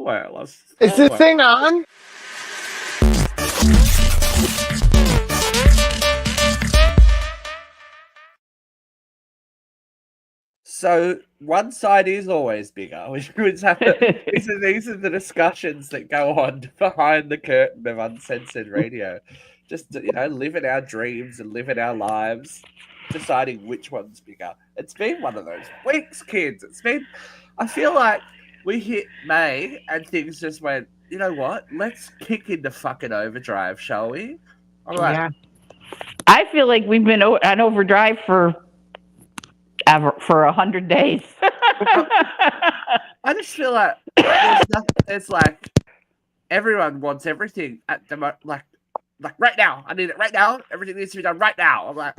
nowhere. Is this thing on? So one side is always bigger. These are the discussions that go on behind the curtain of Uncensored Radio. Just living our dreams and living our lives, deciding which one's bigger. It's been one of those weeks, kids. I feel like we hit May and things just went, you know what? Let's kick into fucking overdrive, shall we? I'm like, Yeah. I feel like we've been on overdrive for 100 days. I just feel like there's nothing. It's like everyone wants everything at the like right now. I need it right now. Everything needs to be done right now. I'm like,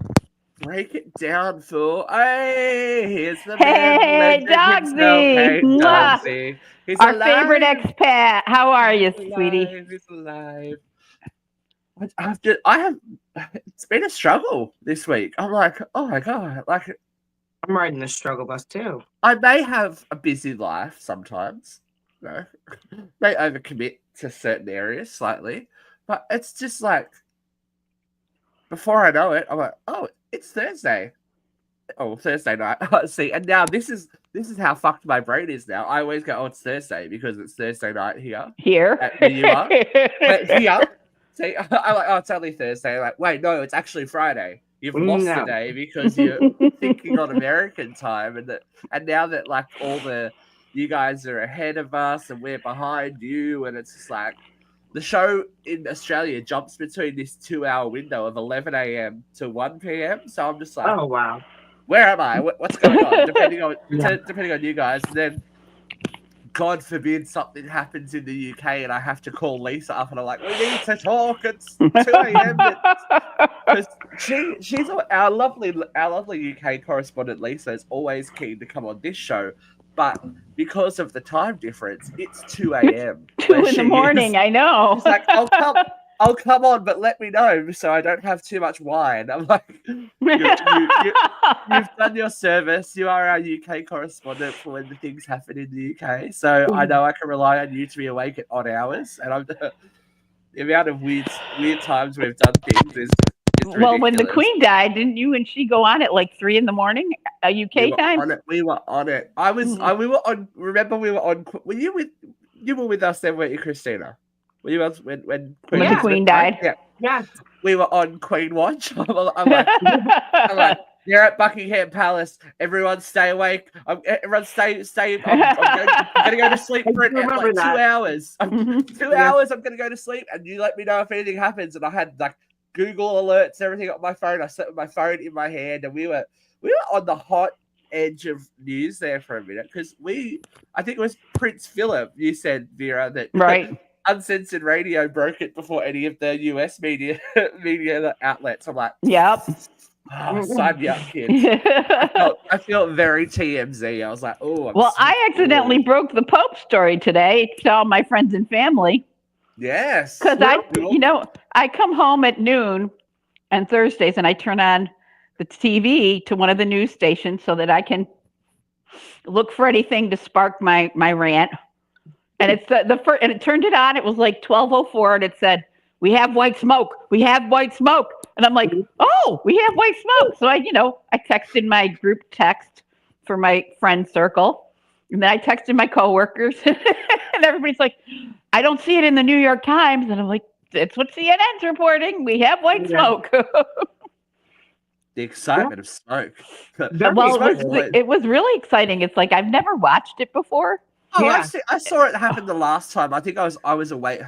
break it down, fool. Hey, here's the Hey, man himself. Hey, Dogsy. Dogsy. He's Our alive. favorite expat. How are you, He's sweetie? alive. He's alive. I have. It's been a struggle this week. I'm like, oh my god, like. I'm riding the struggle bus too. I may have a busy life sometimes, may overcommit to certain areas slightly, but it's just like before I know it, I'm like, oh, it's Thursday. Oh, Thursday night. See, and now this is how fucked my brain is now. I always go, oh, it's Thursday because it's Thursday night here. Here. Where you are. But here. See, I'm like, oh, it's only Thursday. Like, wait, no, it's actually Friday. You've lost the day because you're thinking on American time, and now that like you guys are ahead of us and we're behind you, and it's just like the show in Australia jumps between this 2-hour window of 11 a.m. to 1 p.m. So I'm just like, oh wow, where am I? What's going on? Depending on you guys, and then God forbid something happens in the UK and I have to call Lisa up and I'm like, we need to talk. It's 2 a.m. Because she's our lovely UK correspondent. Lisa is always keen to come on this show, but because of the time difference, it's 2 a.m. 2 in the morning. I know. She's like, I'll come on, but let me know so I don't have too much wine. I'm like, you've done your service. You are our UK correspondent for when the things happen in the UK. So I know I can rely on you to be awake at odd hours. And the amount of weird times we've done things is ridiculous. Well, when the Queen died, didn't you and she go on at like 3 in the morning, UK time? We were on it. We were on. Remember, we were on. Were you with us then, weren't you, Christina? Were you when the Queen died? Yeah. We were on Queen Watch. I'm like, you're at Buckingham Palace. Everyone stay awake. Everyone stay. I'm going to go to sleep for like 2 hours. 2 hours. I'm going to go to sleep, and you let me know if anything happens. And I had like Google alerts, everything on my phone. I slept with my phone in my hand, and we were on the hot edge of news there for a minute because I think it was Prince Philip. You said, Vera, that right. Uncensored Radio broke it before any of the US media outlets. I'm like, yep. Oh, sign me up, kids. I felt very TMZ. I was like, oh. Well, I accidentally broke the Pope story today to all my friends and family. Yes. Because I come home at noon on Thursdays and I turn on the TV to one of the news stations so that I can look for anything to spark my rant. And it's the first, and it turned it on. It was like 12:04, and it said, "We have white smoke. We have white smoke." And I'm like, "Oh, we have white smoke." So I texted my group text for my friend circle, and then I texted my coworkers, and everybody's like, "I don't see it in the New York Times," and I'm like, "It's what CNN's reporting. We have white smoke." The excitement of smoke. It was really exciting. It's like I've never watched it before. Oh, yeah. I saw it happen the last time. I think I was awake.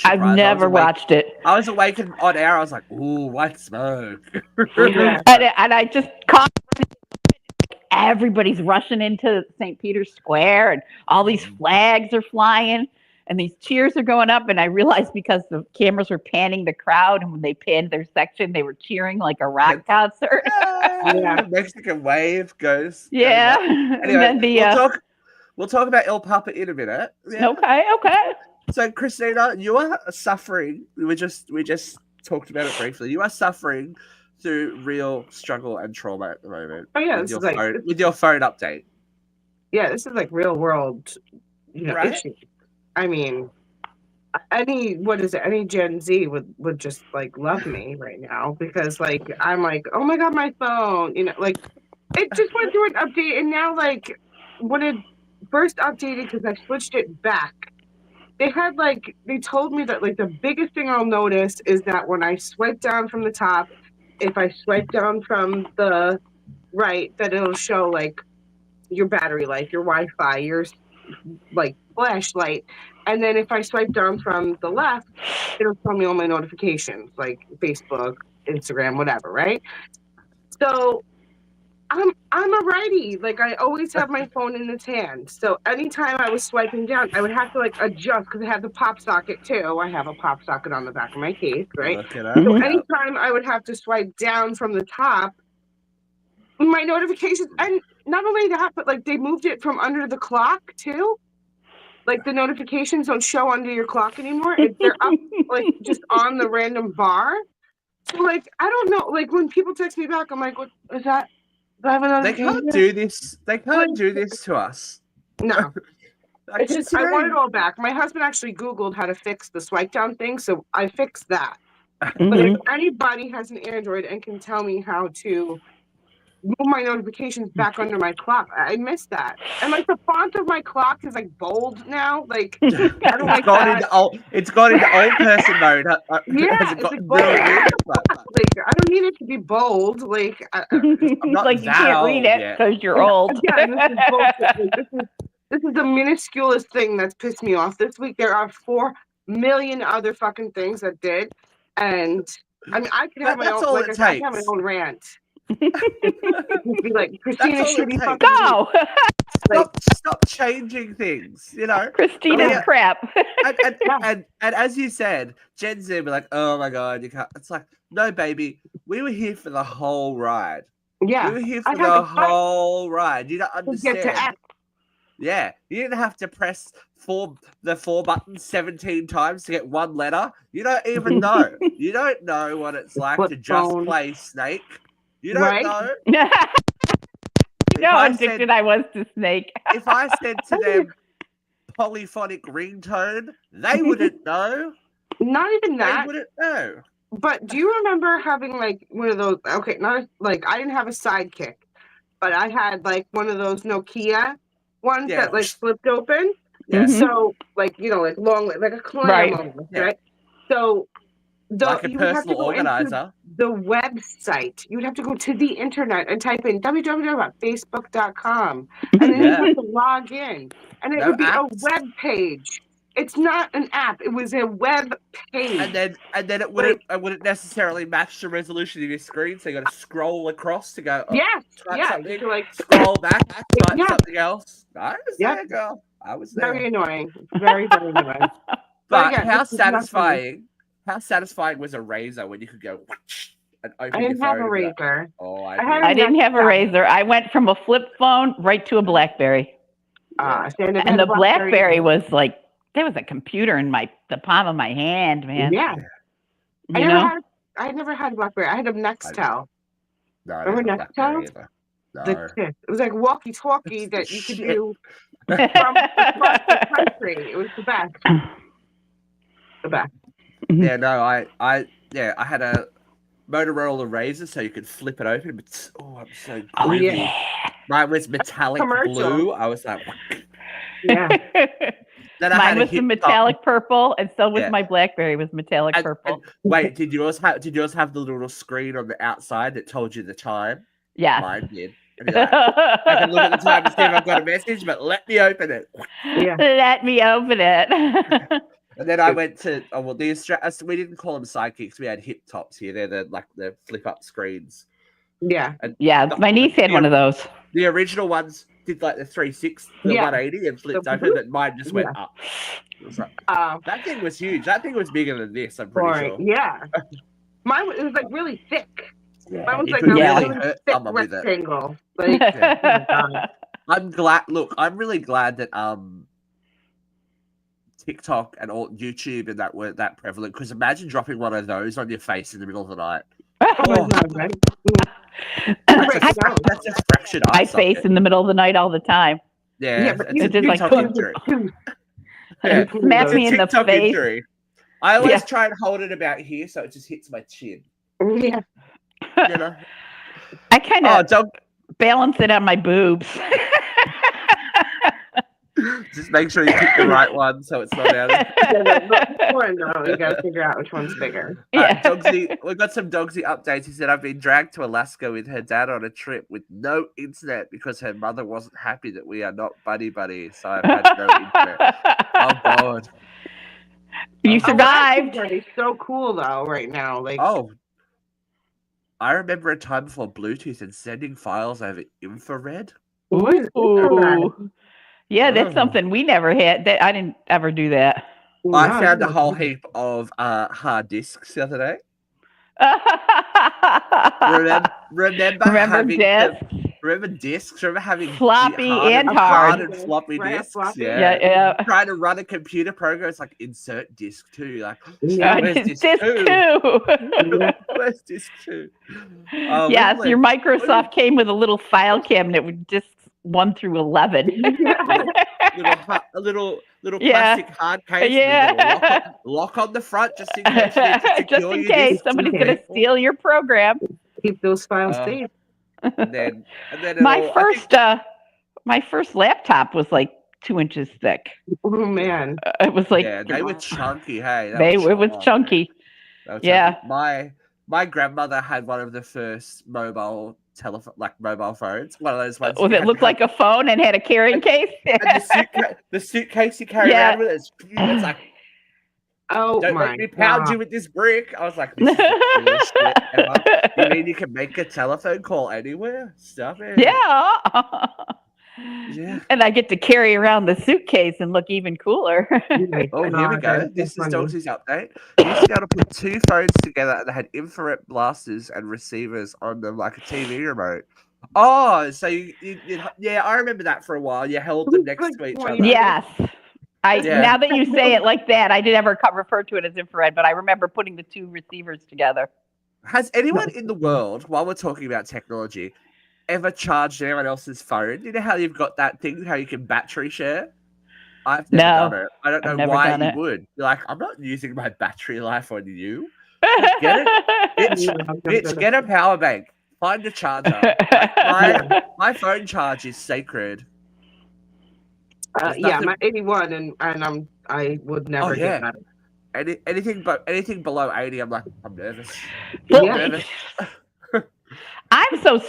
I've never watched it. I was awake and on air. I was like, "Ooh, white smoke!" and I just caught everybody's rushing into St. Peter's Square, and all these flags are flying, and these cheers are going up. And I realized because the cameras were panning the crowd, and when they panned their section, they were cheering like a rock concert. The Mexican wave goes. Yeah. Anyway, and then we'll talk about El Papa in a minute. Yeah. Okay. So, Christina, you are suffering. We just talked about it briefly. You are suffering through real struggle and trauma at the moment. Oh yeah, with your phone update. Yeah, this is like real world, issue. I mean, any Gen Z would just like love me right now because like I'm like, oh my god, my phone, like it just went through an update, and now like when it first updated because I switched it back, they told me that like the biggest thing I'll notice is that when I swipe down from the top, if I swipe down from the right, that it'll show like your battery life, your Wi-Fi, your like flashlight. And then if I swipe down from the left, it'll show me all my notifications, like Facebook, Instagram, whatever, right? So I'm a righty. Like I always have my phone in its hand. So anytime I was swiping down, I would have to like adjust because I have the pop socket too. I have a pop socket on the back of my case, right? Look it So up. anytime I would have to swipe down from the top, my notifications, and not only that, but like they moved it from under the clock too. Like the notifications don't show under your clock anymore. They're up like just on the random bar. So like I don't know. Like when people text me back, I'm like, what is that? Do I have another They can't do this. They can't do this to us. No. Like, It's just I want it all back. My husband actually Googled how to fix the swipe down thing, so I fixed that. But if anybody has an Android and can tell me how to move my notifications back under my clock, I missed that. And like the font of my clock is like bold now. Like I don't like that. It's gone into old person mode. Yeah, Has it it's got like bold. really weird? Like I don't need it to be bold. Like not like you can't read it yet. because you're old. Yeah, this is bullshit. Like, this is the minusculest thing that's pissed me off this week. There are 4 million other fucking things that did, and I mean I could have my own. Like I said, I could have my own rant. Be like Christina shitty fucking. No. Stop changing things. Christina's crap. and as you said, Gen Z be like, oh my god, you can't. It's like, no, baby, we were here for the whole ride. Yeah, we were here for the whole ride. You don't understand. Yeah, you didn't have to press the 4 buttons 17 times to get one letter. You don't even know. You don't know what it's like to just play Snake. You don't know. You know how addicted I was to Snake. If I said to them polyphonic ringtone, they wouldn't know. Not even that. They wouldn't know. But do you remember having like one of those? Okay, not like I didn't have a Sidekick, but I had like one of those Nokia ones that like flipped open. Yeah. So like like long, like a clam almost, right? So like a personal organizer. The website. You'd have to go to the internet and type in www.facebook.com, and then you have to log in, and it would be a web page. It's not an app. It was a web page. And then it wouldn't necessarily match the resolution of your screen, so you got to scroll across to go. You like scroll back, type something else. I was there, girl. I was there. Very annoying. Very annoying. But again, how satisfying? How satisfying was a razor when you could go and open I didn't have a razor. I didn't have a razor. I went from a flip phone right to a BlackBerry. And the BlackBerry was like, there was a computer in the palm of my hand, man. Yeah. I never had a BlackBerry. I had a Nextel. Remember Nextel? It was like walkie-talkie that you could do from across the country. It was the best. The best. Yeah, no, I had a Motorola Razor, so you could flip it open. But I'm so greedy. Mine was metallic blue. I was like, yeah. Then mine was the metallic purple, and so was my BlackBerry was metallic purple. And wait, did yours have the little screen on the outside that told you the time? Yeah, mine did. Like, I can look at the time and see if I've got a message, but let me open it. Yeah. Let me open it. And then I went to we didn't call them sidekicks. We had hip tops here. They're the flip up screens. Yeah, my niece had one of those. The original ones did like the 360, the 180, and flipped open, but mine just went up. It was like, that thing was huge. That thing was bigger than this. I'm pretty sure. Yeah, mine was like really thick. Yeah. Mine was like really hurt thick rectangle. Like, I'm glad. Look, I'm really glad that TikTok and all YouTube and that weren't that prevalent, because imagine dropping one of those on your face in the middle of the night. That's a fractured eye face in the middle of the night all the time. Yeah, it's just like Yeah. Smack me in the TikTok face. injury. I always try and hold it about here so it just hits my chin. Yeah. You know? I kind of balance it on my boobs. Just make sure you pick the right one so it's not out of You got to figure out which one's bigger. Dogsy, we've got some Dogsy updates. He said, I've been dragged to Alaska with her dad on a trip with no internet because her mother wasn't happy that we are not buddy-buddy, so I've had no internet. Oh, God. You survived. It's so cool, though, right now. Like, I remember a time before Bluetooth and sending files over infrared. Ooh. Yeah, that's something we never had. I didn't ever do that. I found a whole heap of hard disks the other day. Remember discs? Remember discs? Remember having floppy and hard and floppy discs? Floppy. Yeah. Trying to run a computer program, it's like insert disk 2. Like, where's disk 2? Where's disk 2? Yes, your Microsoft came with a little file cabinet with discs 1 through 11. a little plastic hard case. Yeah. Lock on the front just in case. Just in case somebody's going to steal your program. Keep those files safe. And then my first laptop was like 2 inches thick. Oh man, it was like they were chunky. Hey, it was chunky. Yeah, my grandmother had one of the first mobile phones. One of those ones. That looked like a phone and had a carrying case. And the suitcase you carry around with it. It's like, don't make me pound you with this brick. I was like, this is the coolest shit ever. You mean you can make a telephone call anywhere? Stop it. Yeah. Yeah. And I get to carry around the suitcase and look even cooler. Oh, here we go. This is Dogsy's update. You used to be able to put 2 phones together and they had infrared blasters and receivers on them like a TV remote. Oh, so yeah, I remember that for a while. You held them next to each other. Yes. Now that you say it like that, I did never refer to it as infrared, but I remember putting the 2 receivers together. Has anyone in the world, while we're talking about technology, ever charged anyone else's phone? You know how you've got that thing, how you can battery share? I've never done it. I don't know why you would. You're like, I'm not using my battery life on you. Get it? Bitch, get a power bank. Find a charger. My phone charge is sacred. I'm at 81 and I would never get that. Anything below 80, I'm like, I'm nervous. I'm so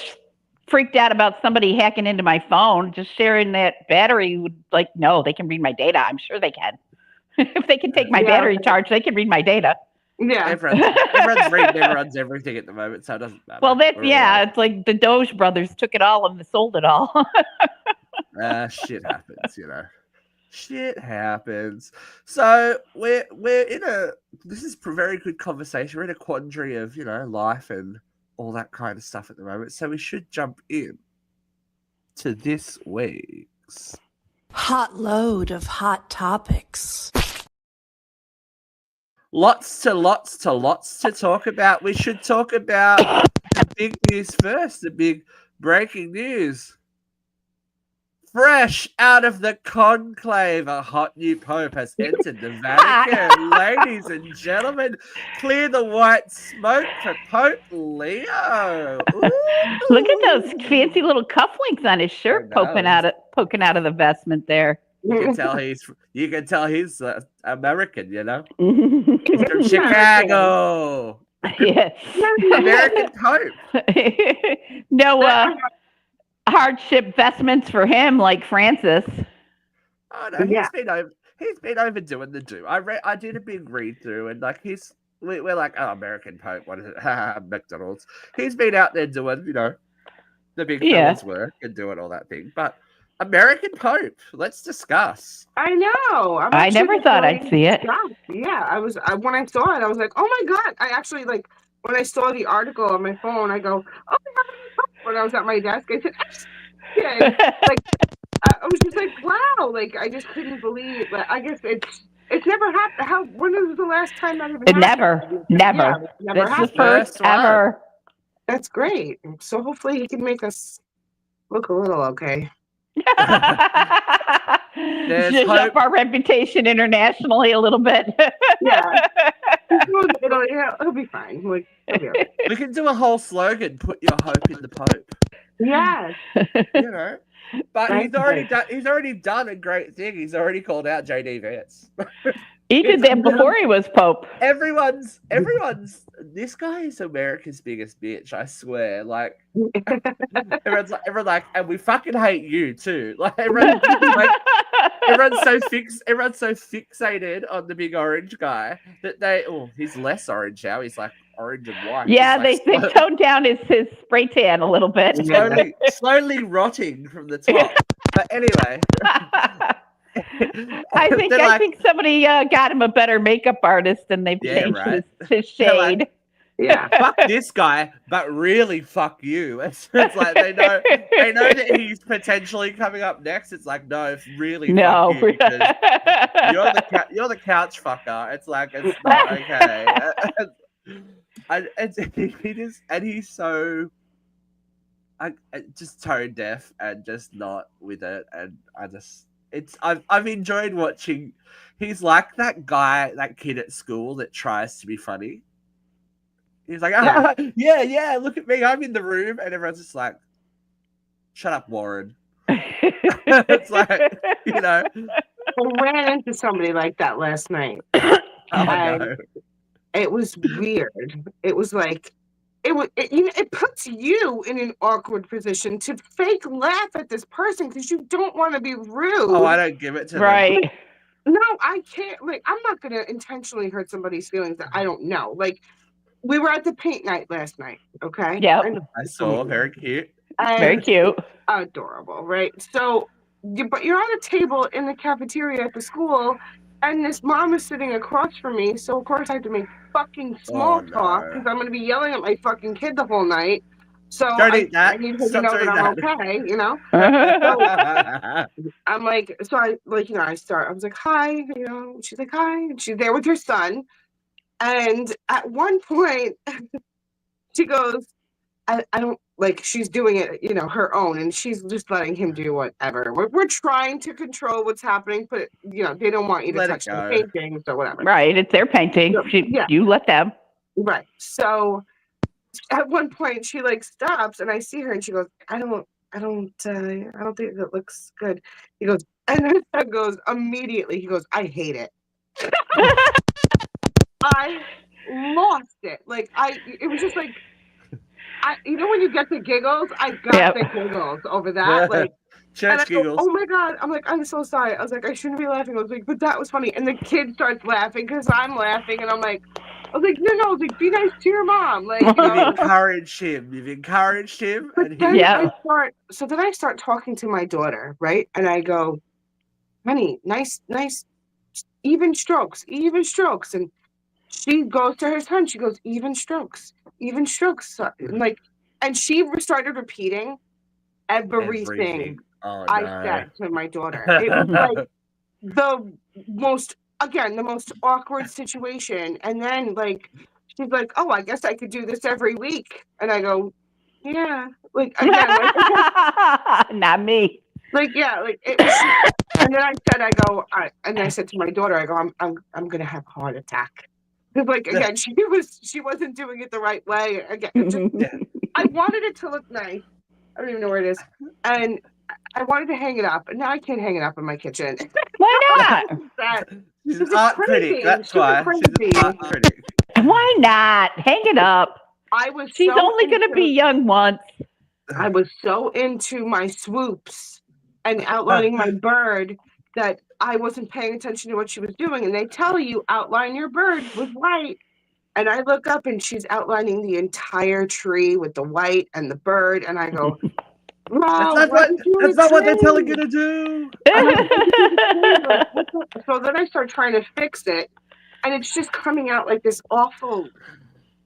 freaked out about somebody hacking into my phone. Just sharing that battery would no, they can read my data. I'm sure they can. If they can take my battery charge, they can read my data. Yeah, everyone's reading everyone's everything at the moment, so it doesn't matter. Well, it's like the Doge brothers took it all and sold it all. Shit happens, Shit happens. So we're in this is a very good conversation. We're in a quandary of life and all that kind of stuff at the moment. So we should jump in to this week's hot load of hot topics. Lots to talk about. We should talk about the big news first. The big breaking news. Fresh out of the conclave, a hot new pope has entered the Vatican. Ladies and gentlemen, clear the white smoke for Pope Leo. Ooh. Look at those fancy little cufflinks on his shirt poking out of the vestment there. You can tell he's American, He's from Chicago. Yeah. American Pope. No hardship vestments for him like Francis. Oh no, he's been overdoing the do. I did a big read through and we're like, oh, American Pope, what is it? McDonald's. He's been out there doing, the big fella's work and doing all that thing. But American Pope, let's discuss. I know. I never thought I'd see it. Yeah, when I saw it, I was like, oh my God. I actually when I saw the article on my phone, I go, oh my God. When I was at my desk, I said, yeah. I was just like, wow. I just couldn't believe. I guess it's never happened. When was the last time that happened? Never. Yeah, never That's happened. the first ever. That's great. So hopefully he can make us look a little okay. Zhuzh up our reputation internationally a little bit. Yeah. It'll be fine. Like, it'll be okay. We can do a whole slogan, put your hope in the Pope. Yes. You know. But he's already done a great thing. He's already called out JD Vance. He did that before he was Pope. Everyone's this guy is America's biggest bitch, I swear. Like everyone's like, and we fucking hate you too. Like everyone's so fixated on the big orange guy that he's less orange now. He's like orange and white. Yeah, like they toned down his spray tan a little bit. Slowly rotting from the top. But anyway. I think somebody got him a better makop artist and they've changed his shade. Fuck this guy, but really fuck you. It's like they know that he's potentially coming up next. It's like no, it's really fuck you because you're the couch fucker. It's like it's not okay. And he's so just tone deaf and just not with it. And I've enjoyed watching. He's like that kid at school that tries to be funny. He's like, yeah, look at me, I'm in the room, and everyone's just like, shut up, Warren. It's like, you know. I ran into somebody like that last night. No. It was weird. It was like, it puts you in an awkward position to fake laugh at this person because you don't want to be rude. Oh, I don't give it to them. Right. No, I can't. Like, I'm not going to intentionally hurt somebody's feelings that I don't know. Like, we were at the paint night last night, okay? Yeah. I saw. Very cute. Very cute. Adorable, right? So, but you're on a table in the cafeteria at the school, and this mom is sitting across from me, so of course I have to make fucking small talk because I'm going to be yelling at my fucking kid the whole night. So I need her to know that I'm okay, you know? So I'm like, I was like, hi, you know, she's like, hi, and she's there with her son. And at one point, she goes, I don't, like, she's doing it, you know, her own, and she's just letting him do whatever. We're trying to control what's happening, but, you know, they don't want you to touch the paintings or whatever. Right, it's their painting. So, you let them. Right. So at one point, she, like, stops, and I see her, and she goes, I don't think that looks good. He goes, and her son goes, immediately, he goes, I hate it. I lost it. Like, it was just like, you know when you get the giggles? I got the giggles over that. Like, church giggles. Oh my God. I'm like, I'm so sorry. I was like, I shouldn't be laughing. I was like, but that was funny. And the kid starts laughing because I'm laughing. And I was like, no, like, be nice to your mom. Like, you know? You've encouraged him. And then I start talking to my daughter, right? And I go, honey, nice, even strokes. And she goes to her son. She goes, even strokes. Like, and she started repeating everything I said to my daughter. It was like the most awkward situation. And then, like, she's like, oh, I guess I could do this every week. And I go, yeah. Like, again, like, not me. Like, yeah, like, it was, and then I said to my daughter, I go, I'm gonna have a heart attack. Because, like, again, she wasn't doing it the right way. Again, I wanted it to look nice. I don't even know where it is, and I wanted to hang it up, and now I can't hang it up in my kitchen. Why not? She's an art critic. That's why. She's an art critic. Why not? Hang it up. She's only going to be young once. I was so into my swoops and outlining my bird that I wasn't paying attention to what she was doing. And they tell you, outline your bird with white. And I look up and she's outlining the entire tree with the white and the bird. And I go, wow, that's not what they're telling you to do. So then I start trying to fix it. And it's just coming out like this awful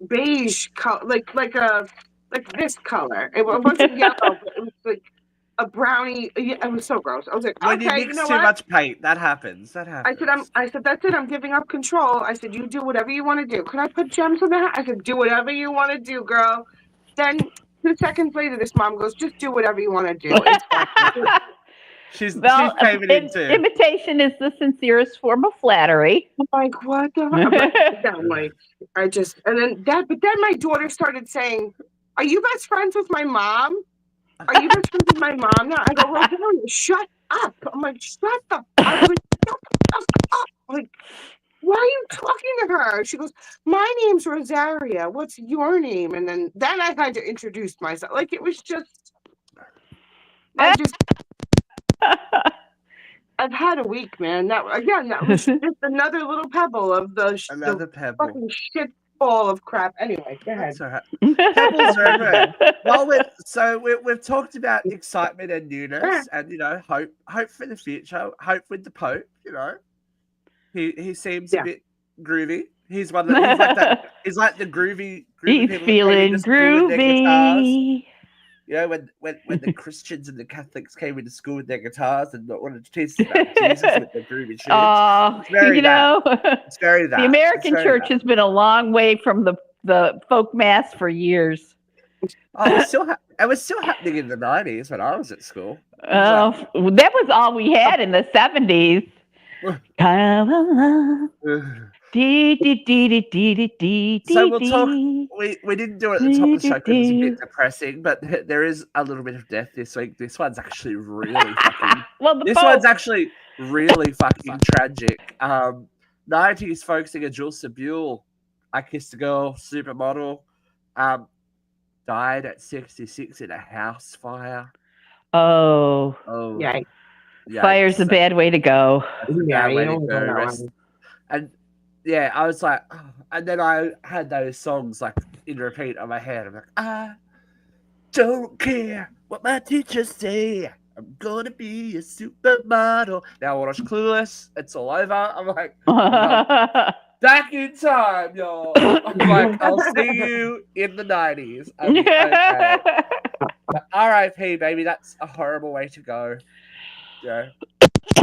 beige color, like this color. It wasn't yellow, but it was like a brownie. It was so gross. I was like, when you mix too much paint, that happens. I said, that's it. I'm giving up control. I said, you do whatever you want to do. Can I put gems on that? I said, do whatever you want to do, girl. Then 2 seconds later, this mom goes, just do whatever you want to do. She's Well, caving in too. imitation is the sincerest form of flattery. I'm like, what the hell? I'm like, and then but then my daughter started saying, "Are you best friends with my mom? Are you best friends with my mom now?" I go, "Rosario, shut up." I'm like, I was like, "Shut the fuck up." I'm like, why are you talking to her? She goes, "My name's Rosaria. What's your name?" And then I had to introduce myself. Like, it was just, I've had a week, man. That was just another little pebble of the pebble. fucking shit ball of crap. Anyway, go ahead. That's all right. Pebbles are everywhere. Well, we've talked about excitement and newness, and hope for the future. Hope with the Pope. He seems a bit groovy. He's one that he's like that. He's like the groovy He's people feeling that came into school with their guitars. groovy. When the Christians and the Catholics came into school with their guitars and wanted to teach us about Jesus with their groovy tunes. Oh, It's very that. The American church has been a long way from the folk mass for years. Oh, it was still happening in the 90s when I was at school. Oh, that was all we had in the 70s. Kind of love. So we'll talk. We didn't do it at the top of the show because it's a bit depressing, but there is a little bit of death this week. This one's actually really fucking. One's actually really fucking tragic. 90s folk singer Jules Sabule, I Kissed a Girl, supermodel, died at 66 in a house fire. Oh, yeah. Fire's a bad way to go. Yeah, and yeah, I was like, oh. And then I had those songs like in repeat on my head. I'm like, I don't care what my teachers say. I'm gonna be a supermodel. Now I watch Clueless. It's all over. I'm like, back in time, y'all. I'm like, I'll see you in the 90s. Okay. But R.I.P. baby. That's a horrible way to go. Yeah.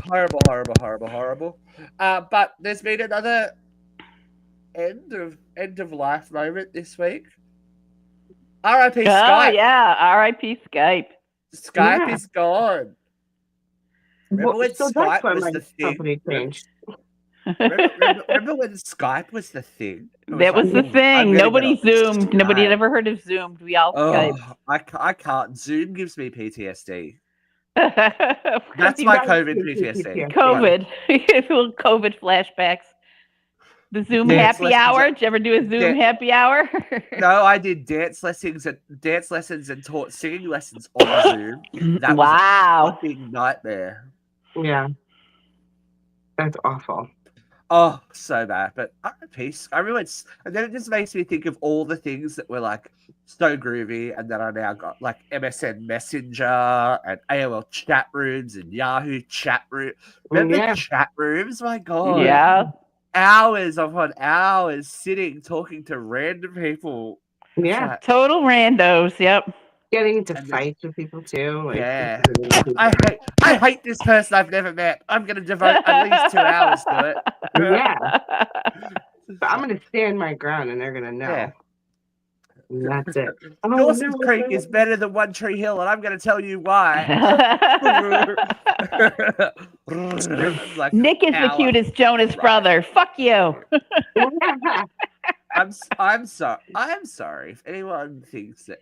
Horrible. But there's been another end of life moment this week. R.I.P. Skype. Oh yeah, R.I.P. Skype. Skype is gone. Remember when Skype was the thing? Remember when Skype was the thing? That was the thing. Nobody Zoomed. Nobody had ever heard of Zoomed. We all Skyped. I can't. Zoom gives me PTSD. That's my COVID PTSD. COVID flashbacks. The Zoom happy hour. Did you ever do a Zoom happy hour? No, I did dance lessons and taught singing lessons on Zoom. That was a fucking nightmare. Yeah, that's awful. Oh, so bad. But peace. I really, and then it just makes me think of all the things that were like so groovy, and then I now got like MSN Messenger and AOL chat rooms and Yahoo chat room. Remember chat rooms? My God. Yeah. Hours upon hours sitting talking to random people. Yeah. Like, total randos. Yep. Getting into fights with people too. Like, yeah. I hate this person I've never met. I'm going to devote at least 2 hours to it. Yeah. But I'm going to stand my ground and they're going to know. Yeah. And that's it. Dawson's Creek is better than One Tree Hill, and I'm going to tell you why. Like Nick is the cutest Jonas brother. Fuck you. I'm sorry. I am sorry if anyone thinks that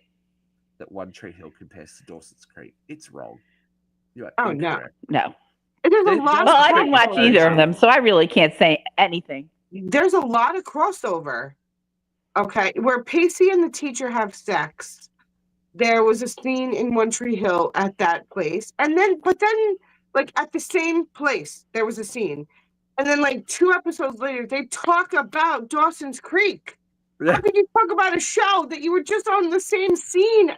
One Tree Hill compares to Dawson's Creek. It's wrong. No. No. There's a lot. Well, I didn't watch either of them, so I really can't say anything. There's a lot of crossover. Okay, where Pacey and the teacher have sex. There was a scene in One Tree Hill at that place, but then, like at the same place, there was a scene, and then like 2 episodes later, they talk about Dawson's Creek. How could you talk about a show that you were just on the same scene?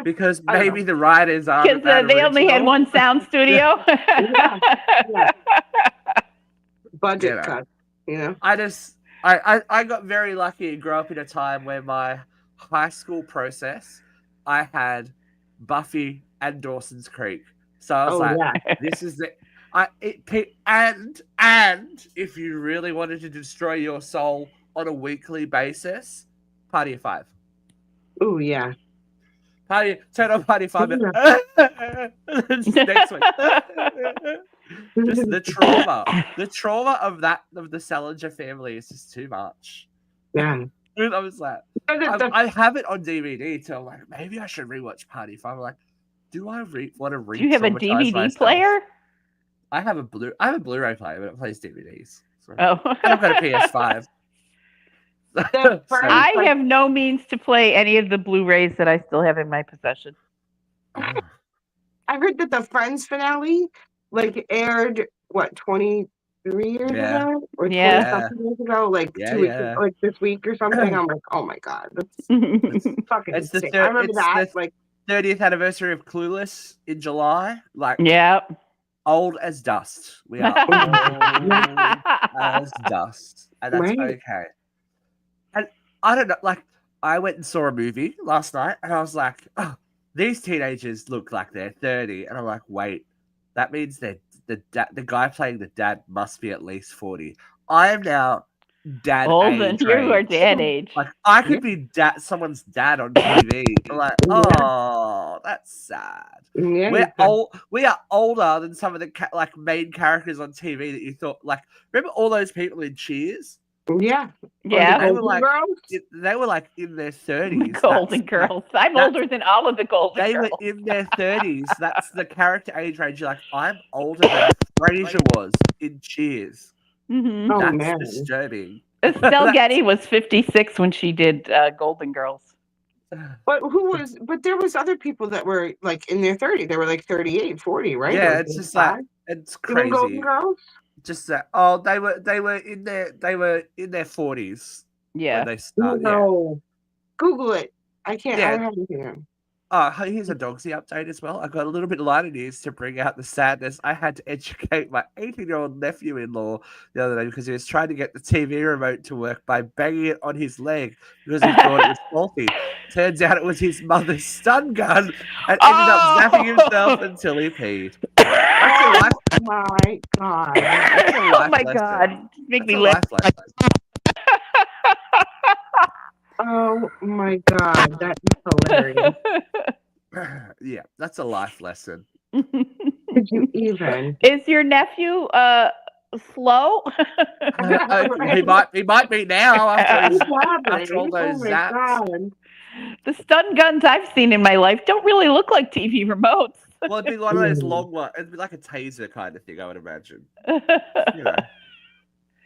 Because maybe the writers are because they only had one sound studio. Yeah. Budget cut. I got very lucky and grew up in a time where my high school process, I had Buffy and Dawson's Creek. So I was this is the and if you really wanted to destroy your soul on a weekly basis, Party of Five. Oh yeah. Turn on Party 5 minutes. Next week. Just the trauma of the Salinger family is just too much. Yeah. I was like, I have it on DVD, so I'm like, maybe I should rewatch Party 5. I'm like, do I want to Do you have a DVD myself? player? I have a Blu-ray player, but it plays DVDs. So. Oh. I've got a PS5. I have no means to play any of the Blu-rays that I still have in my possession. Oh. I heard that the Friends finale aired 23 years ago or 20 something years ago, 2 weeks ago, this week or something. I'm like, oh my god, that's fucking insane. I remember that. The 30th anniversary of Clueless in July. Old as dust. We are old as dust, and that's okay. And I don't know, I went and saw a movie last night, and I was like, oh, these teenagers look like they're 30, and I'm like, wait, that means the guy playing the dad must be at least 40. I am now dad age. You are dad age. I could be someone's dad on TV. I'm like, oh, that's sad. Yeah, we are older than some of the main characters on TV that you thought remember all those people in Cheers? Yeah. They were in their 30s. The Golden Girls. I'm older than all of the Golden Girls. They were in their 30s. That's the character age range. You're like, I'm older than Frasier was in Cheers. Mm-hmm. Oh, that's man. disturbing. Estelle Getty was 56 when she did Golden Girls. But there was other people that were in their 30s. They were 38, 40, right? Yeah, it's just it's crazy. Golden Girls? Just that. They were in their 40s. Yeah. When they start. No. Google it. I can't. Yeah. I don't have anything. Here's a Dogsy update as well. I got a little bit lighter news to bring out the sadness. I had to educate my 18-year-old nephew-in-law the other day because he was trying to get the TV remote to work by banging it on his leg because he thought it was faulty. Turns out it was his mother's stun gun and ended up zapping himself until he peed. That's a life. My God. Oh my God. Make me laugh. Oh my God, that is hilarious. Yeah, that's a life lesson. Did you even? Is your nephew slow? He might be now after all those zaps. God. The stun guns I've seen in my life don't really look like TV remotes. Well, it'd be one of those long ones. It'd be like a taser kind of thing, I would imagine.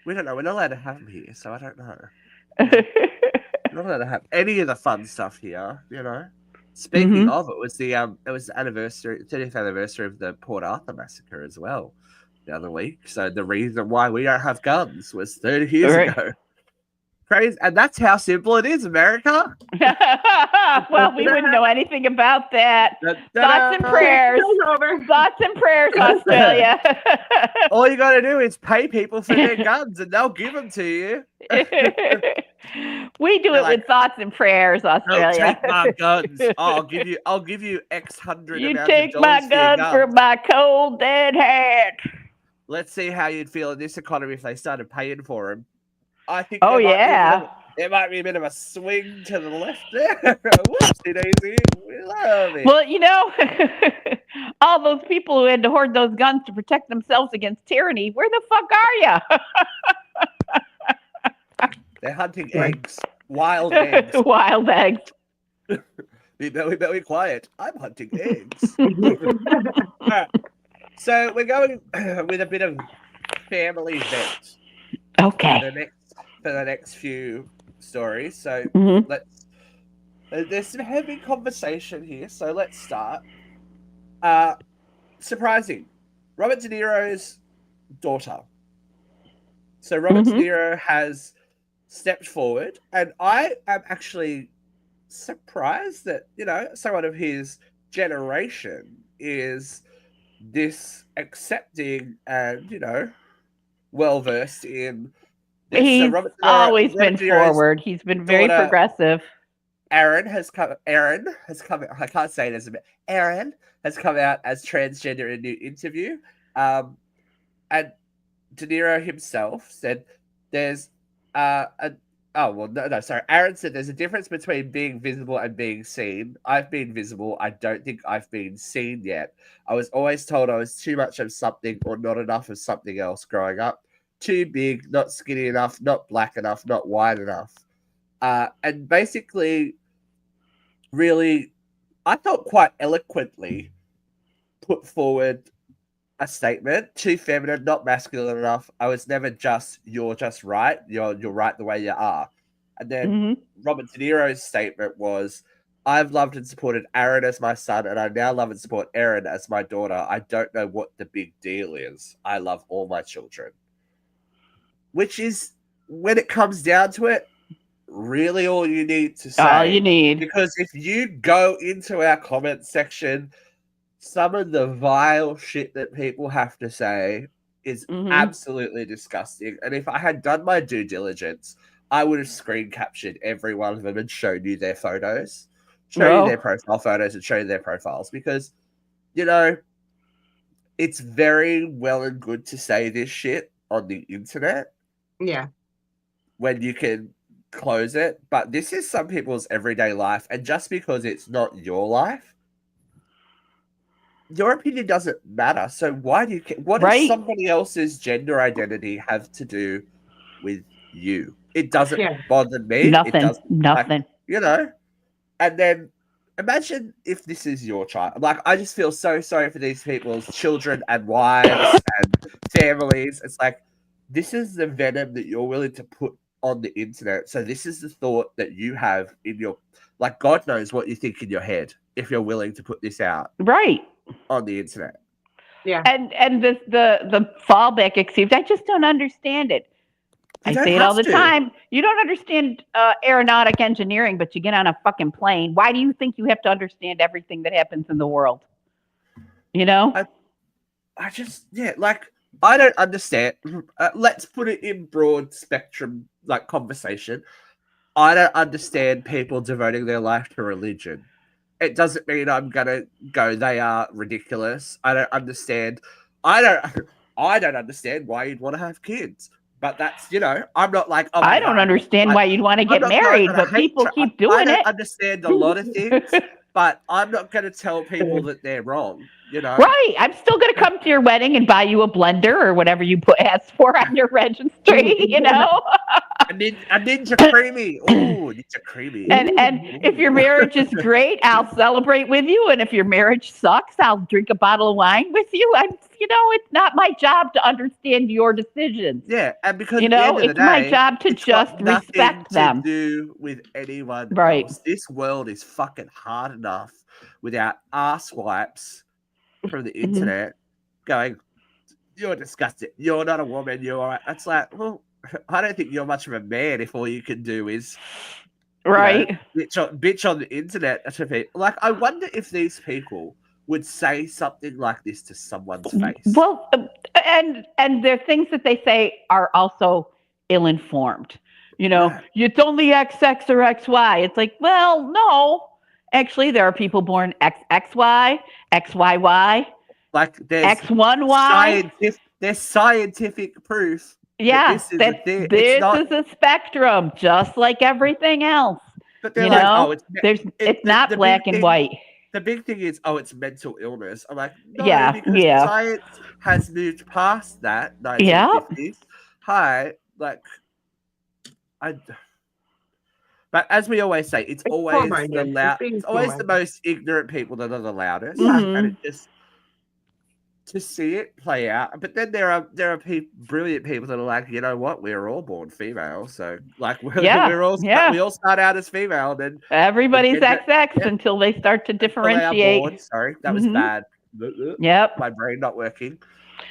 We don't know. We're not allowed to have them here, so I don't know. Not allowed to have any of the fun stuff here, Speaking of, it was the 30th anniversary of the Port Arthur massacre as well the other week. So the reason why we don't have guns was 30 years ago. Crazy, and that's how simple it is, America. Well, we wouldn't know anything about that. Thoughts and prayers. Thoughts and prayers, Australia. All you got to do is pay people for their guns, and they'll give them to you. We do it with thoughts and prayers, Australia. Take my guns. I'll give you X hundred. You take my gun for my cold dead hand. Let's see how you'd feel in this economy if they started paying for them. I think. There might be a bit of a swing to the left there. Whoopsie daisy. We love it. Well, all those people who had to hoard those guns to protect themselves against tyranny, where the fuck are you? They're hunting eggs. Wild eggs. Wild eggs. Be very quiet. I'm hunting eggs. Right. So we're going with a bit of family vent. Okay. For the next few stories. So there's some heavy conversation here. So let's start. Surprising. Robert De Niro's daughter. So Robert De Niro has stepped forward, and I am actually surprised that, someone of his generation is this accepting and, well-versed in this. He's always been forward. He's been very progressive. Aaron has come. I can't say it as a bit. Aaron has come out as transgender in a new interview, and De Niro himself said there's Oh, well, no, sorry. Aaron said there's a difference between being visible and being seen. I've been visible. I don't think I've been seen yet. I was always told I was too much of something or not enough of something else growing up. Too big, not skinny enough, not black enough, not white enough. And basically, really, I thought quite eloquently put forward a statement: too feminine, not masculine enough. I was never just you're just right. You're right the way you are. And then Robert De Niro's statement was, I've loved and supported Aaron as my son, and I now love and support Erin as my daughter. I don't know what the big deal is. I love all my children. Which is, when it comes down to it, really all you need to say. All you need. Because if you go into our comment section, some of the vile shit that people have to say is absolutely disgusting. And if I had done my due diligence, I would have screen captured every one of them and showed you their photos, show you their profile photos and show you their profiles. Because, you know, it's very well and good to say this shit on the internet. Yeah. When you can close it. But this is some people's everyday life. And just because it's not your life, your opinion doesn't matter. So why do you care? What does somebody else's gender identity have to do with you? It doesn't bother me. Nothing. It doesn't, Nothing. like, you know? And then imagine if this is your child. Like, I just feel so sorry for these people's children and wives and families. It's like, this is the venom that you're willing to put on the internet. So this is the thought that you have in your, like, God knows what you think in your head if you're willing to put this out. Right. On the internet. Yeah. And the fallback excuse, I just don't understand it. I say it all the time. You don't understand aeronautic engineering, but you get on a fucking plane. Why do you think you have to understand everything that happens in the world? You know? I just, like, I don't understand. Let's put it in broad spectrum, like, conversation. I don't understand people devoting their life to religion. It doesn't mean I'm gonna go, they are ridiculous. I don't understand. I don't understand why you'd want to have kids. But that's, you know, I'm not like, oh my I don't understand why you'd want to get married, but people keep doing it. I don't understand a lot of things, but I'm not going to tell people that they're wrong, you know? Right. I'm still going to come to your wedding and buy you a blender or whatever you ask for on your registry, you know? A Ninja Creamy. Oh, Ninja Creamy. And if your marriage is great, I'll celebrate with you. And if your marriage sucks, I'll drink a bottle of wine with you. And, you know, it's not my job to understand your decisions. Yeah, and because, you know, it's my job to just respect them. To do with anyone else. This world is fucking hard enough without ass wipes from the internet going, you're disgusting. You're not a woman. You're all right. It's like, well, I don't think you're much of a man if all you can do is bitch on the internet to people. Like, I wonder if these people would say something like this to someone's face. Well, and the things that they say are also ill-informed. You know, it's only XX or XY. It's like, well, no. Actually, there are people born XXY, XYY, like there's X1Y. There's scientific proof. Yeah, this is a spectrum, just like everything else. But they're like, oh, it's not black and white. The big thing is, oh, it's mental illness. I'm like, no, because science has moved past that 1950s. Hi, like, but as we always say, it's always the most ignorant people that are the loudest, and it just to see it play out. But then there are brilliant people that are like, you know what, we're all born female, so like we all start out as female, then everybody's XX until they start to differentiate. Sorry, that was bad. Yep, my brain not working.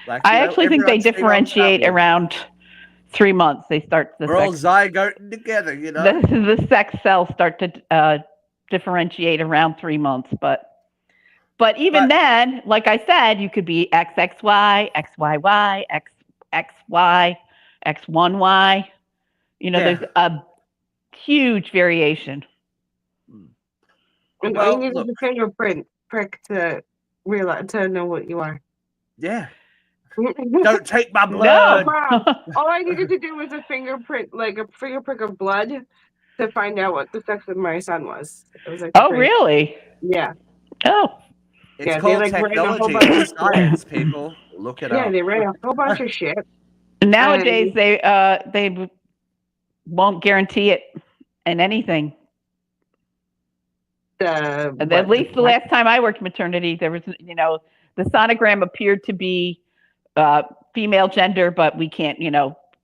Like, I actually think they differentiate around 3 months. They start we're all zygoting together, you know. The sex cells start to differentiate around 3 months, But even then, like I said, you could be XXY, XYY, XXY, X1Y. You know, there's a huge variation. And all you need is a fingerprint prick to realize, to know what you are. Yeah. Don't take my No. blood. Mom, all I needed to do was a fingerprint, like a fingerprint of blood, to find out what the sex of my son was. It was like, Oh, really? Yeah, Oh. It's yeah. They called like ran a whole technology. bunch of It's science, people. Look it yeah. up. They ran a whole bunch of shit. Nowadays, they won't guarantee it in anything. At least the last time I worked maternity, there was, the sonogram appeared to be female gender, but we can't,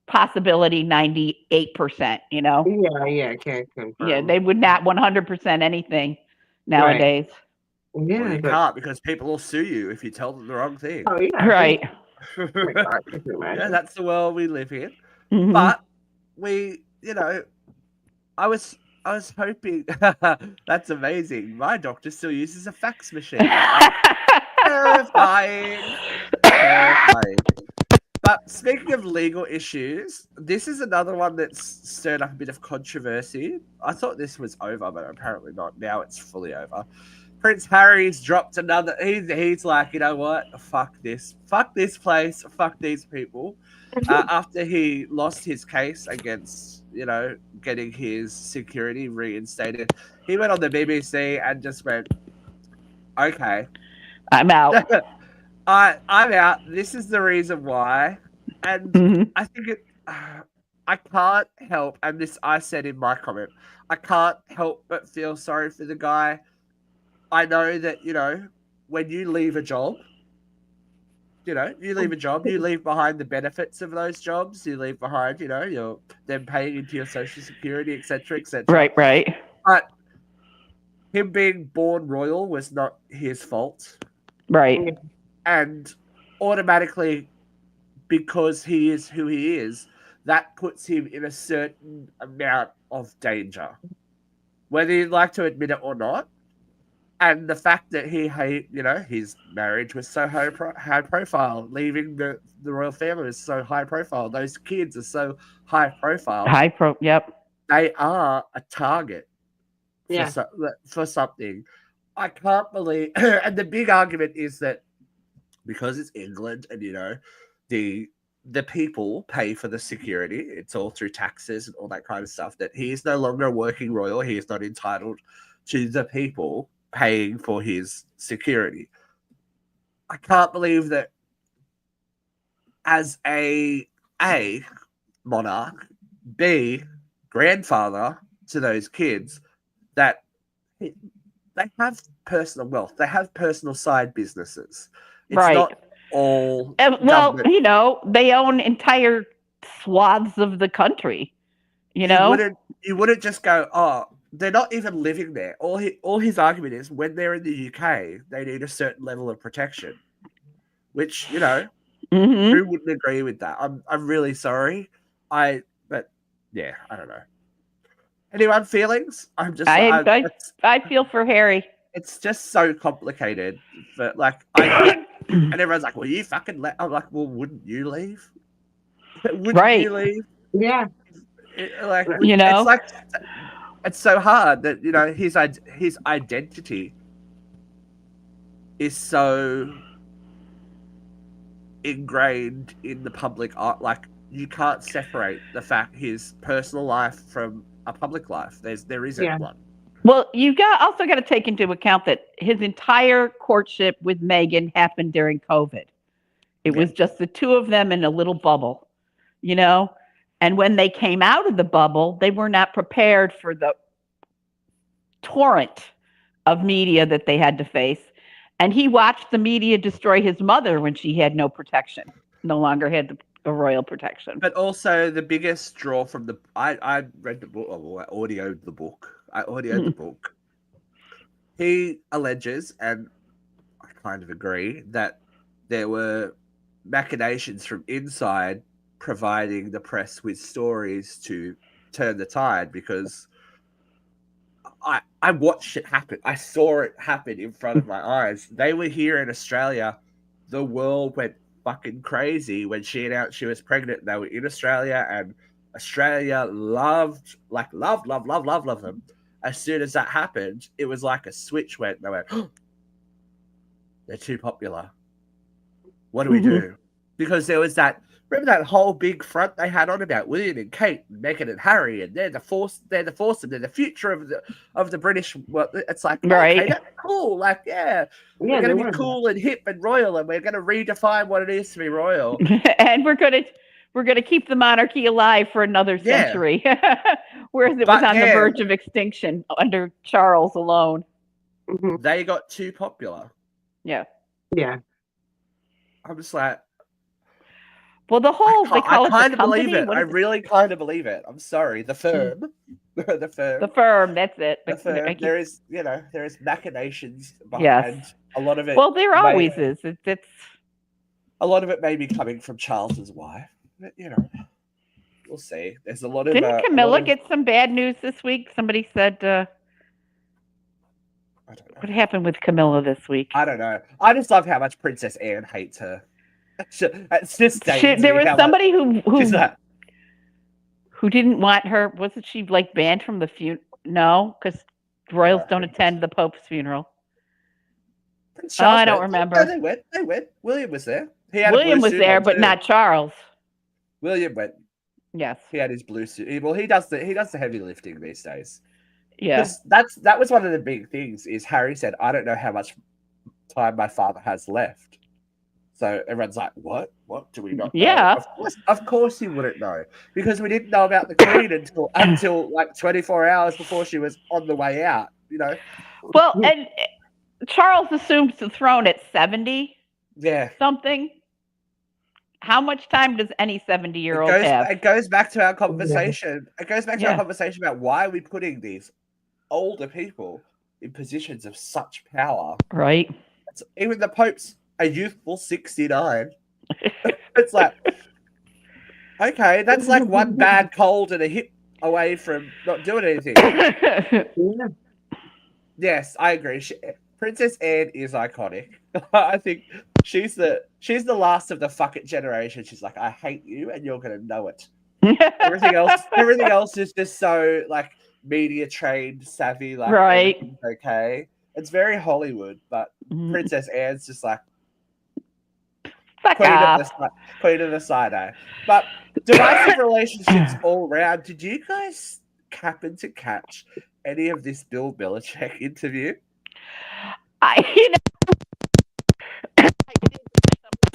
possibility 98%, Yeah, can't confirm. Yeah, they would not 100% anything nowadays. Well, Yeah, you can't because people will sue you if you tell them the wrong thing. oh yeah, Right. Oh my God, can you Yeah, imagine? that's the world we live in. Mhm. But we, I was hoping. That's amazing. My doctor still uses a fax machine. Terrifying. Terrifying. But speaking of legal issues, this is another one that's stirred up a bit of controversy. I thought this was over, but apparently not. Now it's fully over. Prince Harry's dropped another. He's like, you know what? Fuck this place. Fuck these people. After he lost his case against, getting his security reinstated, he went on the BBC and just went, "Okay, I'm out." I'm out. This is the reason why." And Mhm. I think I can't help, and this I said in my comment, I can't help but feel sorry for the guy. I know that, when you leave a job, you leave behind the benefits of those jobs. You leave behind, your them paying into your social security, etc., etc. Right. But him being born royal was not his fault. Right. And automatically, because he is who he is, that puts him in a certain amount of danger, whether you'd like to admit it or not. And the fact that his marriage was so high profile, leaving the royal family was so high profile, those kids are so high profile, Yep. they are a target Yeah. for something. I can't believe, and the big argument is that because it's England and the people pay for the security, it's all through taxes and all that kind of stuff, that he is no longer a working royal. He is not entitled to the people paying for his security. I can't believe that as a monarch, B, grandfather to those kids, that they have personal wealth. They have personal side businesses. It's Right. not all well, government. they own entire swaths of the country. You wouldn't just go, oh, they're not even living there. All his argument is when they're in the UK, they need a certain level of protection, which Mhm. who wouldn't agree with that? I'm really sorry. But yeah, I don't know. Anyone feelings? I feel for Harry. It's just so complicated. But and everyone's like, "Well, you fucking let." I'm like, "Well, wouldn't you leave? Wouldn't Right. you leave?" Yeah. It's like it's so hard that his identity is so ingrained in the public art. Like, you can't separate the fact his personal life from a public life. There isn't one. Well, you also got to take into account that his entire courtship with Meghan happened during COVID. It was just the two of them in a little bubble, and when they came out of the bubble, they were not prepared for the torrent of media that they had to face. And he watched the media destroy his mother when she had no protection, no longer had the royal protection. But also the biggest draw from I read the book, or I audioed the book. The book. He alleges, and I kind of agree, that there were machinations from inside providing the press with stories to turn the tide, because I watched it happen. I saw it happen in front of my eyes. They were here in Australia. The world went fucking crazy when she announced she was pregnant. They were in Australia, and Australia loved them. As soon as that happened, it was like a switch went. They went, oh, they're too popular. What do we do? because there was that. Remember that whole big front they had on about William and Kate, and Meghan and Harry, and they're the force, they're the future of the British. Well, it's like, Right. okay, that's cool. Like, yeah, we're they going to were. be cool and hip and royal, and we're going to redefine what it is to be royal. And we're gonna keep the monarchy alive for another century, whereas it was on the verge of extinction under Charles alone. Mhm. They got too popular. Yeah. Yeah. I'm just like, well, the whole they call I it kind the of believe company. it. What I is it? really kind of believe it. I'm sorry, the firm, the firm, The firm. That's it. the firm. There is, there is machinations behind Yes. a lot of it. Well, there always is. It's a lot of it may be coming from Charles's wife, but we'll see. There's a lot of. Didn't Camilla get some bad news this week? Somebody said. I don't know. What happened with Camilla this week? I don't know. I just love how much Princess Anne hates her. It's just there was somebody who didn't want her. Wasn't she like banned from the funeral? No, because royals don't attend the Pope's funeral. I don't remember. No, they went. William was there. William was there, but not Charles. William went. Yes. He had his blue suit. Well, he does the heavy lifting these days. Yeah. That was one of the big things. Is Harry said, "I don't know how much time my father has left." So everyone's like, "What? What do we not know?" Yeah. Of course he wouldn't know, because we didn't know about the Queen until like 24 hours before she was on the way out. Well, and Charles assumes the throne at 70. Yeah. Something. How much time does any 70-year-old have? It goes back to our conversation. It goes back to our conversation about why are we putting these older people in positions of such power. Right. Even the Pope's a youthful 69. It's like, okay, that's like one bad cold and a hip away from not doing anything. Yes, I agree. Princess Anne is iconic. I think she's the last of the fuck it generation. She's like, I hate you and you're gonna know it. Everything else is just so like media trained, savvy, like right. Okay. It's very Hollywood, but Princess Anne's just like queen of the side eye. But divisive relationships all round. Did you guys happen to catch any of this Bill Belichick interview?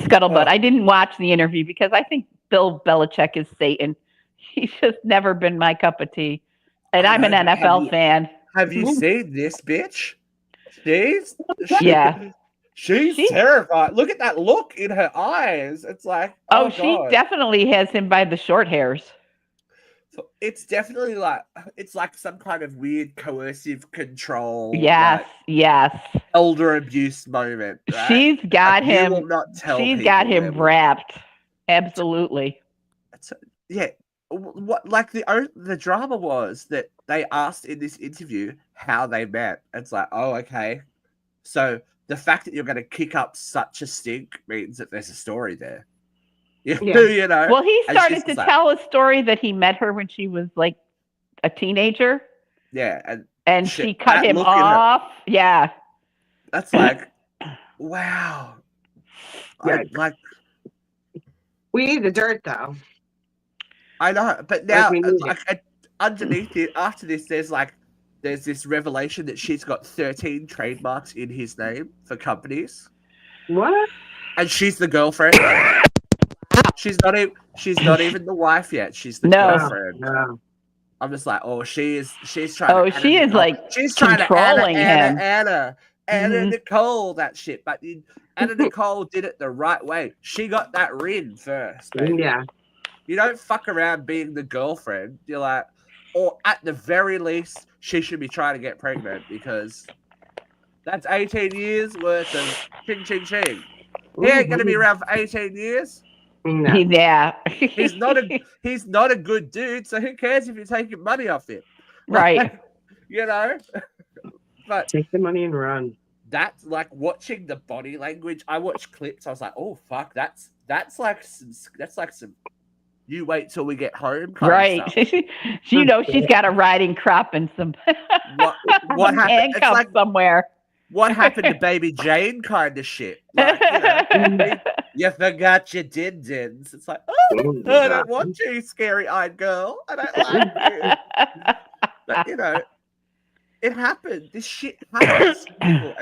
Scuttlebutt. I didn't watch the interview because I think Bill Belichick is Satan. He's just never been my cup of tea. And I'm an NFL fan. Have you seen this bitch? She's terrified. Look at that look in her eyes. It's like, she definitely has him by the short hairs. So it's definitely like some kind of weird coercive control. Yes, yes. Elder abuse moment. Right? She's got him. You will not tell she's got him wrapped. Absolutely. Yeah. What like the drama was that they asked in this interview how they met. It's like, oh, okay. So the fact that you're going to kick up such a stink means that there's a story there. Yeah. Well, he started to tell a story that he met her when she was like a teenager. Yeah, and she cut him off. Yeah, that's like, wow. Yeah. We need the dirt, though. I know, but now underneath it, after this, there's this revelation that she's got 13 trademarks in his name for companies. What? And she's the girlfriend. She's not even the wife yet. She's the girlfriend. No. I'm just like, she's trying. Oh, she is she's trying controlling to him. Anna Nicole, that shit. But Anna Nicole did it the right way. She got that ring first. Baby. Yeah. You don't fuck around being the girlfriend. You're like, or at the very least, she should be trying to get pregnant because that's 18 years worth of ching ching ching. He ain't gonna be around for 18 years. No. Yeah. he's not a good dude, so who cares if you're taking money off him? Right. But take the money and run. That's like watching the body language. I watched clips. I was like, oh fuck, that's like some you wait till we get home. Right. She's got a riding crop and some what happened? handcuffs somewhere. what happened to Baby Jane kind of shit. Like, you forgot your din-dins. It's like, oh, I don't want you, scary-eyed girl. I don't like you. But, it happened. This shit happens to people.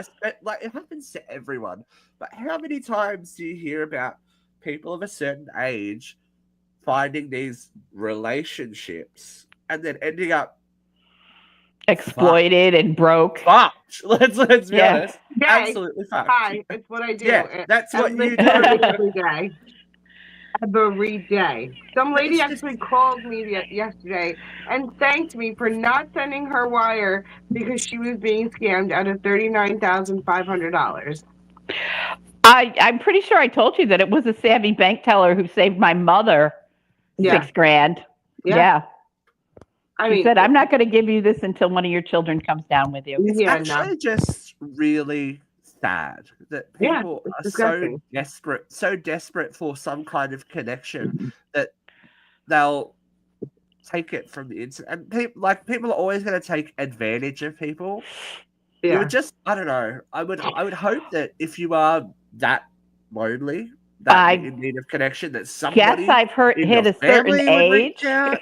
Like, it happens to everyone. But how many times do you hear about people of a certain age finding these relationships and then ending up exploited and broke? Fucked. Let's be honest. Gay. Absolutely fucked. Hi, it's what I do. Yeah, that's what you do. Every day. Every day. Some lady actually called me yesterday and thanked me for not sending her wire because she was being scammed out of $39,500. I'm pretty sure I told you that it was a savvy bank teller who saved my mother $6,000. Yeah. She said, I'm not going to give you this until one of your children comes down with you. It's actually just really sad that people are so desperate for some kind of connection that they'll take it from the internet. And people are always going to take advantage of people. Yeah. You would just, I don't know. I would hope that if you are that lonely, that in need of connection, that somebody I've hit a certain age. Out,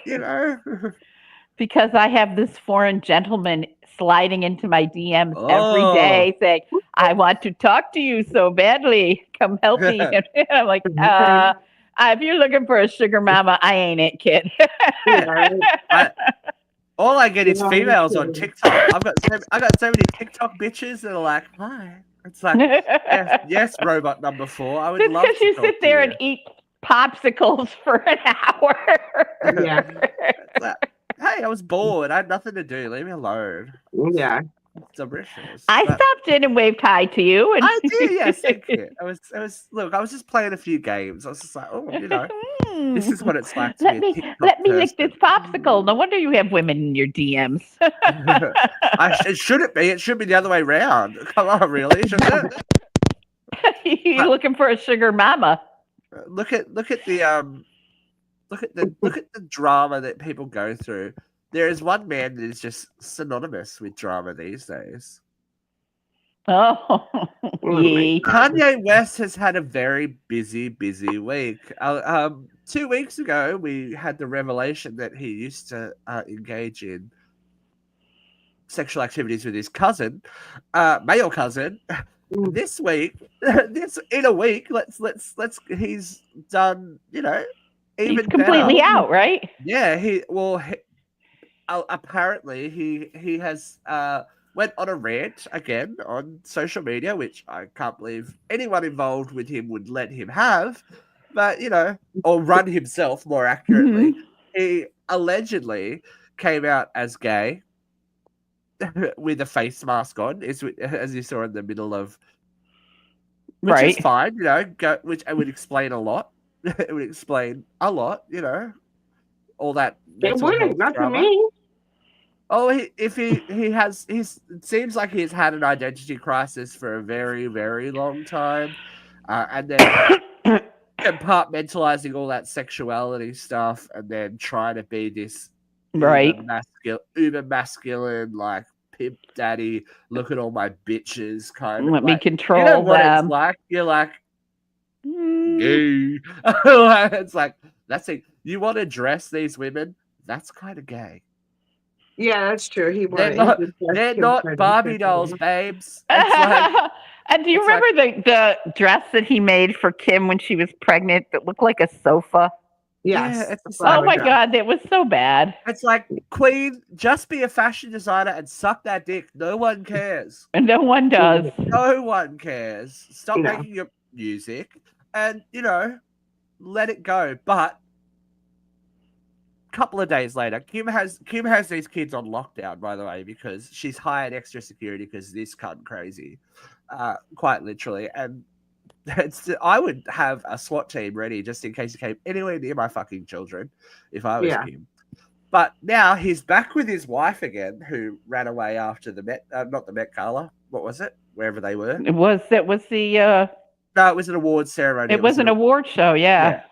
Because I have this foreign gentleman sliding into my DMs every day saying, I want to talk to you so badly. Come help me. And I'm like, if you're looking for a sugar mama, I ain't it, kid. All I get is females on TikTok. I got so many TikTok bitches that are like, hi. It's like, yes, robot number 4. I would love to. Because you sit there and eat popsicles for an hour. Hey, I was bored. I had nothing to do. Leave me alone. Yeah. It's delicious. I stopped in and waved hi to you. And I did, yes. Thank you. I was just playing a few games. I was just like, this is what it's like to let me lick this popsicle. No wonder you have women in your DMs. It shouldn't be. It should be the other way around. Come on, really? Shouldn't it? You're looking for a sugar mama. Look at the drama that people go through. There is one man that is just synonymous with drama these days. Oh, Kanye West has had a very busy week. 2 weeks ago, we had the revelation that he used to engage in sexual activities with his cousin, male cousin. This week, in a week, he's done, even he's completely better. Out, right? Yeah, apparently he has went on a rant again on social media, which I can't believe anyone involved with him would let him have, but or run himself more accurately. He allegedly came out as gay with a face mask on, as you saw in the middle of, which is fine, which I would explain a lot. It would explain a lot, all that. It wouldn't, not to me. Oh, it seems like he's had an identity crisis for a very, very long time, and then compartmentalizing all that sexuality stuff, and then trying to be this uber masculine, like pimp daddy. Look at all my bitches, kind of. Let me control you know what them. It's like you're like, gay. It's like that's it. You want to dress these women? That's kind of gay. Yeah, that's true. They're not Barbie dolls, babes. And do you remember the dress that he made for Kim when she was pregnant that looked like a sofa? Yes. Oh my God, that was so bad. It's like, Queen, just be a fashion designer and suck that dick. No one cares. And no one does. No one cares. Stop making your music and, let it go. But couple of days later, Kim has these kids on lockdown, by the way, because she's hired extra security because this cunt crazy, quite literally. And I would have a SWAT team ready just in case he came anywhere near my fucking children if I was Kim. But now he's back with his wife again, who ran away after the not the Met Gala. What was it? Wherever they were. It was the. No, it was an awards ceremony. It was an award show. Yeah.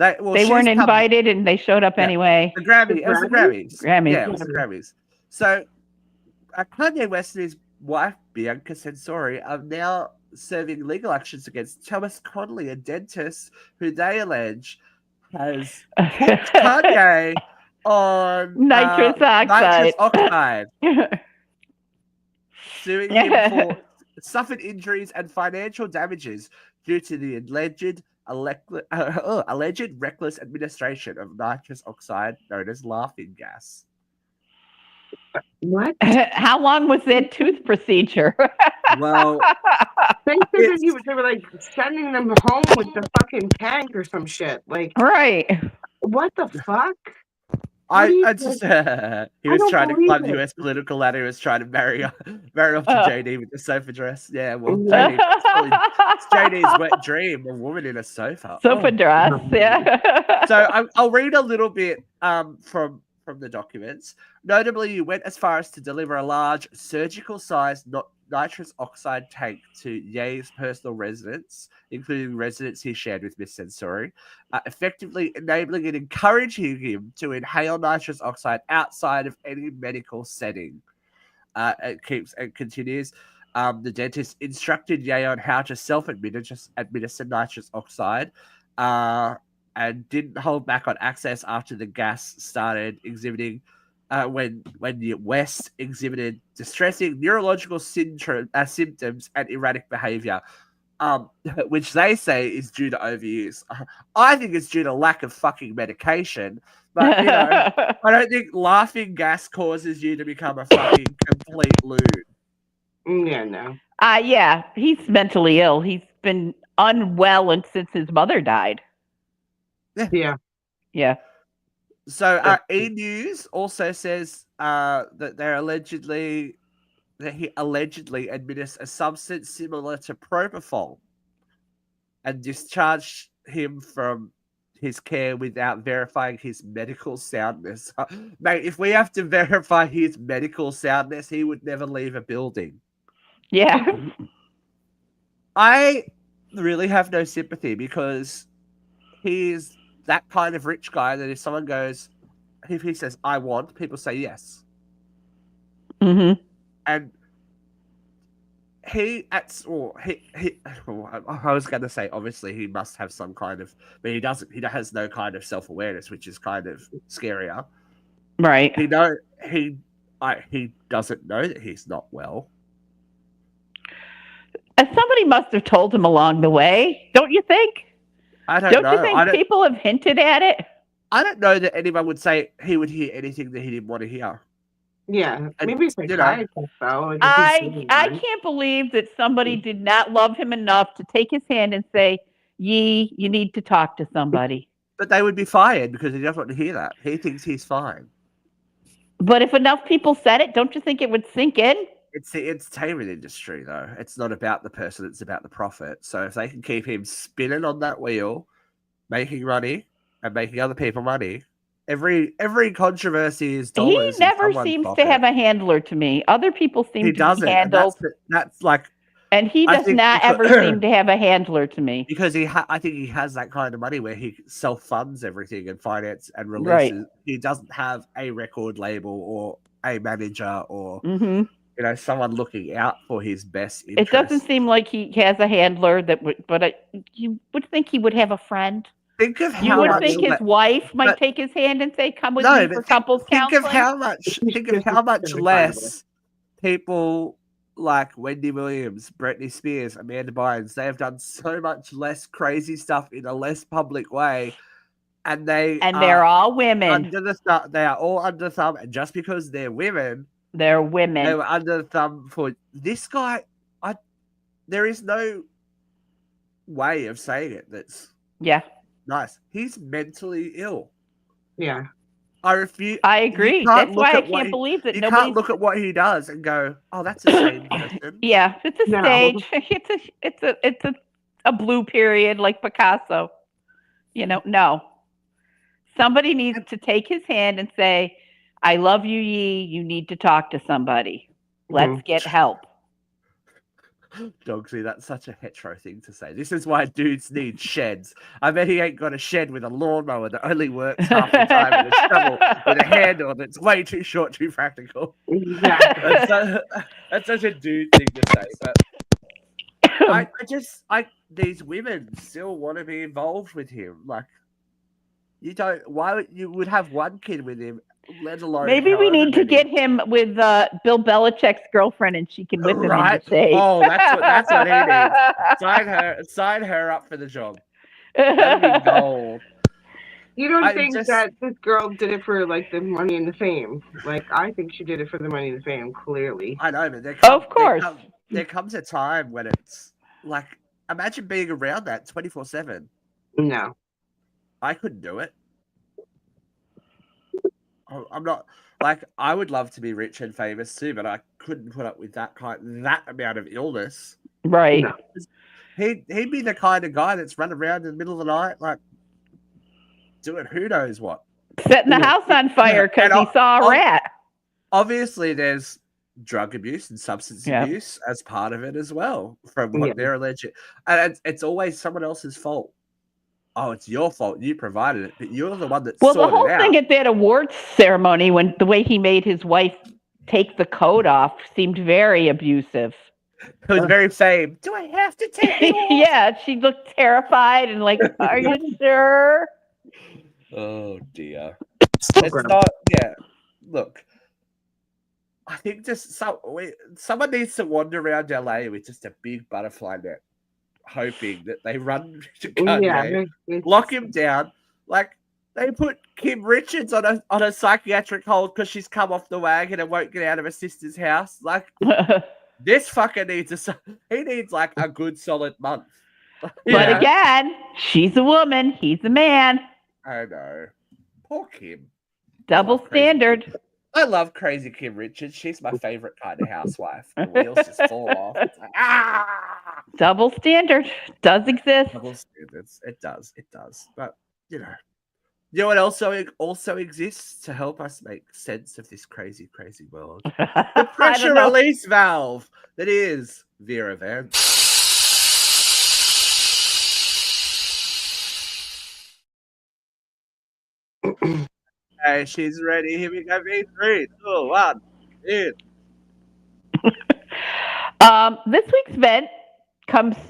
They weren't invited and they showed up anyway. It was the Grammys. Grammys. Yeah, it was the Grammys. So Kanye West and his wife, Bianca Censori, are now serving legal actions against Thomas Connolly, a dentist who they allege has hooked Kanye on Nitrous nitrous oxide. oxide, suing him for suffered injuries and financial damages due to the alleged reckless administration of nitrous oxide known as laughing gas. What? How long was that tooth procedure? Well, They said that they were like sending them home with the fucking tank or some shit. Like, Right. what the fuck? I just he was don't trying to believe climb the it. US political ladder. He was trying to marry off to JD with the sofa dress. Yeah, well, Yeah. it's JD's wet dream, a woman in a sofa. Sofa dress, yeah. So I'll read a little bit from the documents. Notably, you went as far as to deliver a large surgical-sized nitrous oxide tank to Ye's personal residence, including residence he shared with Miss Censori, effectively enabling and encouraging him to inhale nitrous oxide outside of any medical setting. It continues. The dentist instructed Ye on how to self-administer nitrous oxide, and didn't hold back on access after the gas started exhibiting. When West exhibited distressing neurological symptoms and erratic behavior, which they say is due to overuse. I think it's due to lack of fucking medication. But, I don't think laughing gas causes you to become a fucking complete loon. Yeah, no. Yeah, he's mentally ill. He's been unwell since his mother died. Yeah. Yeah. So E! News also says that he allegedly administered a substance similar to propofol and discharged him from his care without verifying his medical soundness. Mate, if we have to verify his medical soundness, he would never leave a building. Yeah. I really have no sympathy because he's that kind of rich guy that if someone goes, if he says, I want, people say yes. Mm-hmm. And I was going to say, obviously, he must have some kind of, but he doesn't. He has no kind of self-awareness, which is kind of scarier. Right. He doesn't know that he's not well. Somebody must have told him along the way, don't you think? I don't know. You think people have hinted at it? I don't know that anyone would say he would hear anything that he didn't want to hear. Yeah, And, maybe psychiatrist though. I can't believe that somebody did not love him enough to take his hand and say, "Yee, you need to talk to somebody." But they would be fired because he doesn't want to hear that. He thinks he's fine. But if enough people said it, don't you think it would sink in? It's the entertainment industry, though. It's not about the person; it's about the profit. So if they can keep him spinning on that wheel, making money and making other people money. Every controversy is dollars. He never seems to have a handler to me. Other people seem to be handled. That's like, and he does not ever seem to have a handler to me because I think he has that kind of money where he self funds everything and finance and releases. Right. He doesn't have a record label or a manager or someone looking out for his best interest. It doesn't seem like he has a handler that would, but you would think he would have a friend. Think of how you would think his wife might take his hand and say, "Come with me for couples counseling." Think of how much less people like Wendy Williams, Britney Spears, Amanda Bynes, they have done so much less crazy stuff in a less public way, and they're all women. They are all under the thumb, and just because they're women, they were under the thumb for this guy. There is no way of saying it that's nice. He's mentally ill. Yeah. I refuse. I agree. That's why I can't believe that nobody can't look at what he does and go, "Oh, that's a sane person." Yeah, it's a stage. It's a blue period like Picasso. No. Somebody needs to take his hand and say, "I love you, Yee. You need to talk to somebody. Let's get help." Dogsy, that's such a hetero thing to say. This is why dudes need sheds. I bet he ain't got a shed with a lawnmower that only works half the time and a shovel with a handle that's way too short, too practical. Exactly. That's such a dude thing to say. But these women still want to be involved with him. Like, you don't. Why you would have one kid with him, let alone Maybe we need to many. get him with Bill Belichick's girlfriend, and she can whip him into shape. Oh, that's what he needs. Sign her up for the job. That'd be gold. You don't think that this girl did it for like the money and the fame? Like, I think she did it for the money and the fame. Clearly, I know, but of course, there comes a time when it's like, imagine being around that 24/7. No, I couldn't do it. I'm not like, I would love to be rich and famous too, but I couldn't put up with that amount of illness. Right. No. He'd be the kind of guy that's running around in the middle of the night, like doing who knows what, setting the house on fire because he saw a rat. Obviously, there's drug abuse and substance abuse as part of it as well, from what they're alleged, and it's always someone else's fault. Oh, it's your fault. You provided it, but you're the one that sorted it out. Well, the whole thing at that awards ceremony, when the way he made his wife take the coat off, seemed very abusive. It was very fame. Do I have to take it off? Yeah, she looked terrified and like, are you sure? Oh dear. It's not. Yeah. Look, I think just someone needs to wander around LA with just a big butterfly net, hoping that they run to Kanye, lock him down. Like, they put Kim Richards on a psychiatric hold because she's come off the wagon and won't get out of her sister's house. Like, this fucker needs like a good solid month. But again, she's a woman, he's a man. I know. Poor Kim. Double standard. I love crazy Kim Richards. She's my favorite kind of housewife. The wheels just fall off. It's like, Double standard does exist. Double standards. It does. But you know what also exists to help us make sense of this crazy, crazy world? The pressure release valve that is Vera Vance. Hey, she's ready. Here we go. 3, 2, 1. This week's event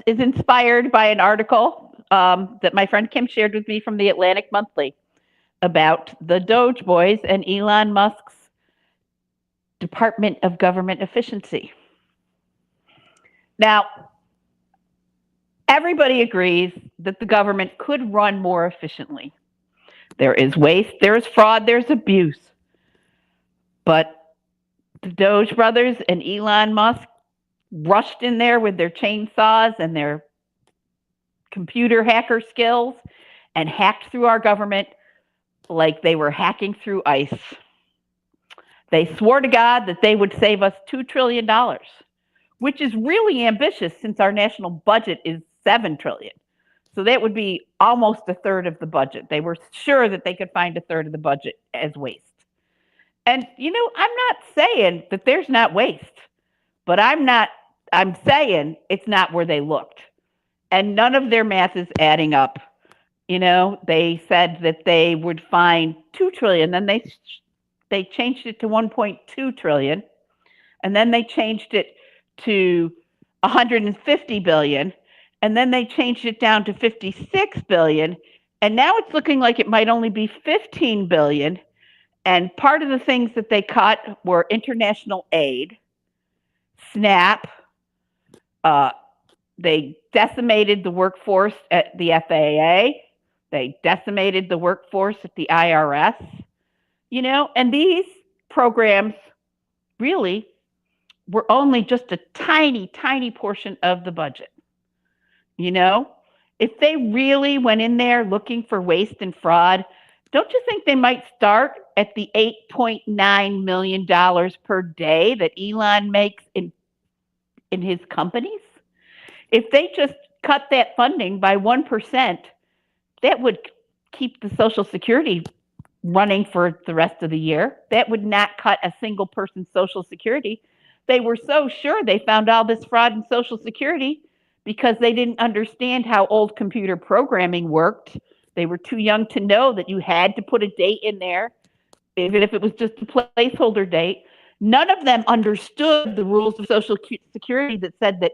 is inspired by an article that my friend Kim shared with me from the Atlantic Monthly about the Doge Boys and Elon Musk's Department of Government Efficiency. Now, everybody agrees that the government could run more efficiently. There is waste, there is fraud, there's abuse. But the Doge brothers and Elon Musk rushed in there with their chainsaws and their computer hacker skills and hacked through our government like they were hacking through ice. They swore to God that they would save us $2 trillion, which is really ambitious since our national budget is $7 trillion. So that would be almost a third of the budget. They were sure that they could find a third of the budget as waste. And, I'm not saying that there's not waste, but I'm saying it's not where they looked. And none of their math is adding up. They said that they would find $2 trillion, then they changed it to $1.2 trillion, and then they changed it to $150 billion. And then they changed it down to $56 billion. And now it's looking like it might only be $15 billion. And part of the things that they cut were international aid, SNAP. They decimated the workforce at the FAA. They decimated the workforce at the IRS. And these programs really were only just a tiny, tiny portion of the budget. If they really went in there looking for waste and fraud, don't you think they might start at the $8.9 million per day that Elon makes in his companies? If they just cut that funding by 1%, that would keep the Social Security running for the rest of the year. That would not cut a single person's Social Security. they were so sure they found all this fraud in Social Security because they didn't understand how old computer programming worked. They were too young to know that you had to put a date in there, even if it was just a placeholder date. None of them understood the rules of Social Security that said that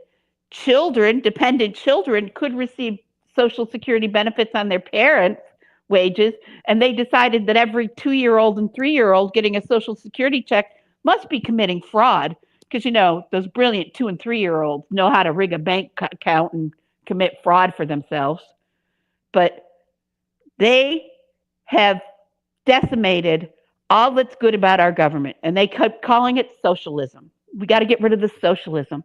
children, dependent children, could receive Social Security benefits on their parents' wages. And they decided that every 2-year-old and 3-year-old getting a Social Security check must be committing fraud because, those brilliant 2 and 3-year-olds know how to rig a bank account and commit fraud for themselves. But they have decimated all that's good about our government, and they kept calling it socialism. We got to get rid of the socialism.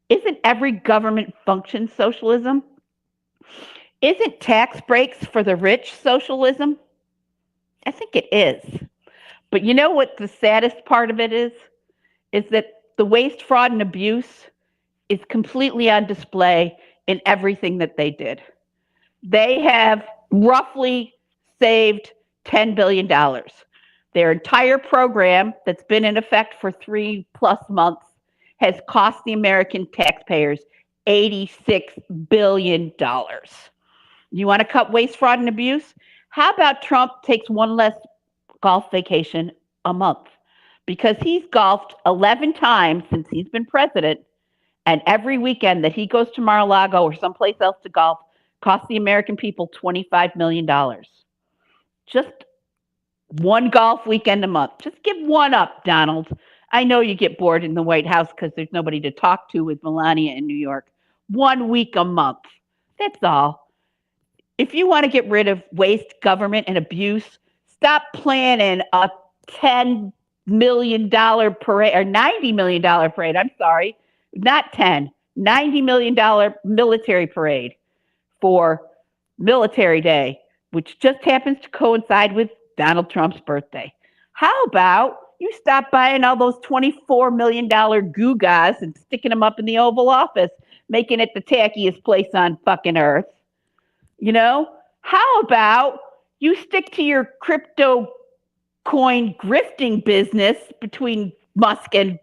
Isn't every government function socialism? Isn't tax breaks for the rich socialism? I think it is. But you know what the saddest part of it is? Is that the waste, fraud, and abuse is completely on display in everything that they did. They have roughly saved $10 billion. Their entire program that's been in effect for 3+ months has cost the American taxpayers $86 billion. You want to cut waste, fraud, and abuse? How about Trump takes one less golf vacation a month? Because he's golfed 11 times since he's been president, and every weekend that he goes to Mar-a-Lago or someplace else to golf costs the American people $25 million. Just one golf weekend a month. Just give one up, Donald. I know you get bored in the White House because there's nobody to talk to with Melania in New York. 1 week a month. That's all. If you want to get rid of waste, government, and abuse, stop planning a $10 million parade or $90 million parade. I'm sorry, not 10, $90 million military parade for Military Day, which just happens to coincide with Donald Trump's birthday. How about you stop buying all those $24 million gewgaws and sticking them up in the Oval Office, making it the tackiest place on fucking earth? How about you stick to your crypto coin grifting business between Musk and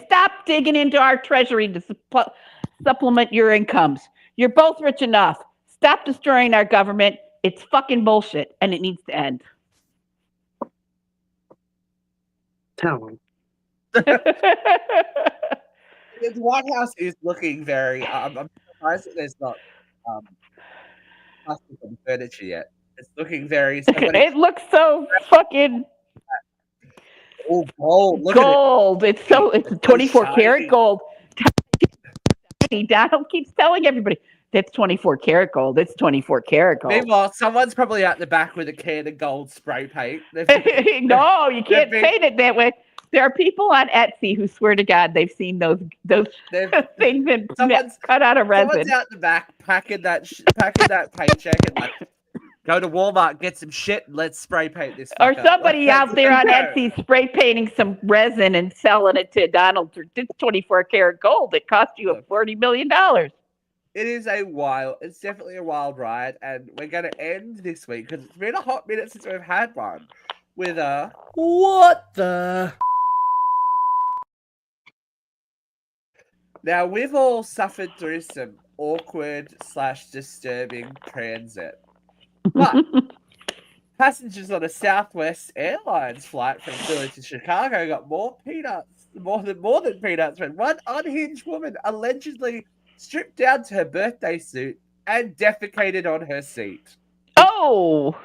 stop digging into our treasury to supplement your incomes. You're both rich enough. Stop destroying our government. It's fucking bullshit, and it needs to end. Tell him. The White House is looking very. I'm surprised that there's not plastic on furniture yet. It's looking very. It looks so fucking gold. Look gold. At it. It's 24 so karat gold. Donald keeps telling everybody that's 24 karat gold. It's 24 karat gold. Meanwhile, someone's probably out the back with a can of gold spray paint. No, you can't paint it that way. There are people on Etsy who swear to God they've seen those things cut out of resin. Someone's out the back packing that paycheck and like, go to Walmart, get some shit, and let's spray paint this. Or somebody out there on Etsy spray painting some resin and selling it to Donald. It's 24 karat gold. It cost you $40 million. It is it's definitely a wild ride, and we're going to end this week because it's been a hot minute since we've had one with what the. Now, we've all suffered through some awkward/disturbing transit. But passengers on a Southwest Airlines flight from Philly to Chicago got more than peanuts when one unhinged woman allegedly stripped down to her birthday suit and defecated on her seat. Oh!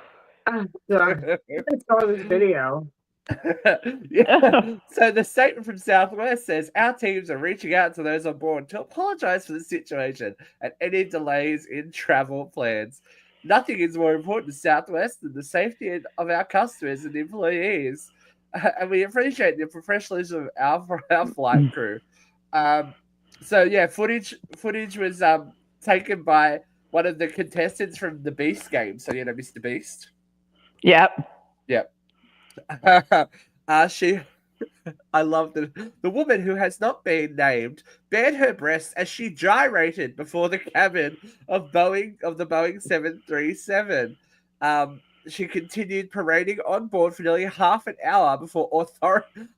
I saw this video. Yeah. So the statement from Southwest says, our teams are reaching out to those on board to apologize for the situation and any delays in travel plans. Nothing is more important to Southwest than the safety of our customers and employees. And we appreciate the professionalism of our flight crew. Footage was taken by one of the contestants from the Beast game. So, Mr. Beast? Yep. I love the woman who has not been named bared her breasts as she gyrated before the cabin of the Boeing 737. she continued parading on board for nearly half an hour before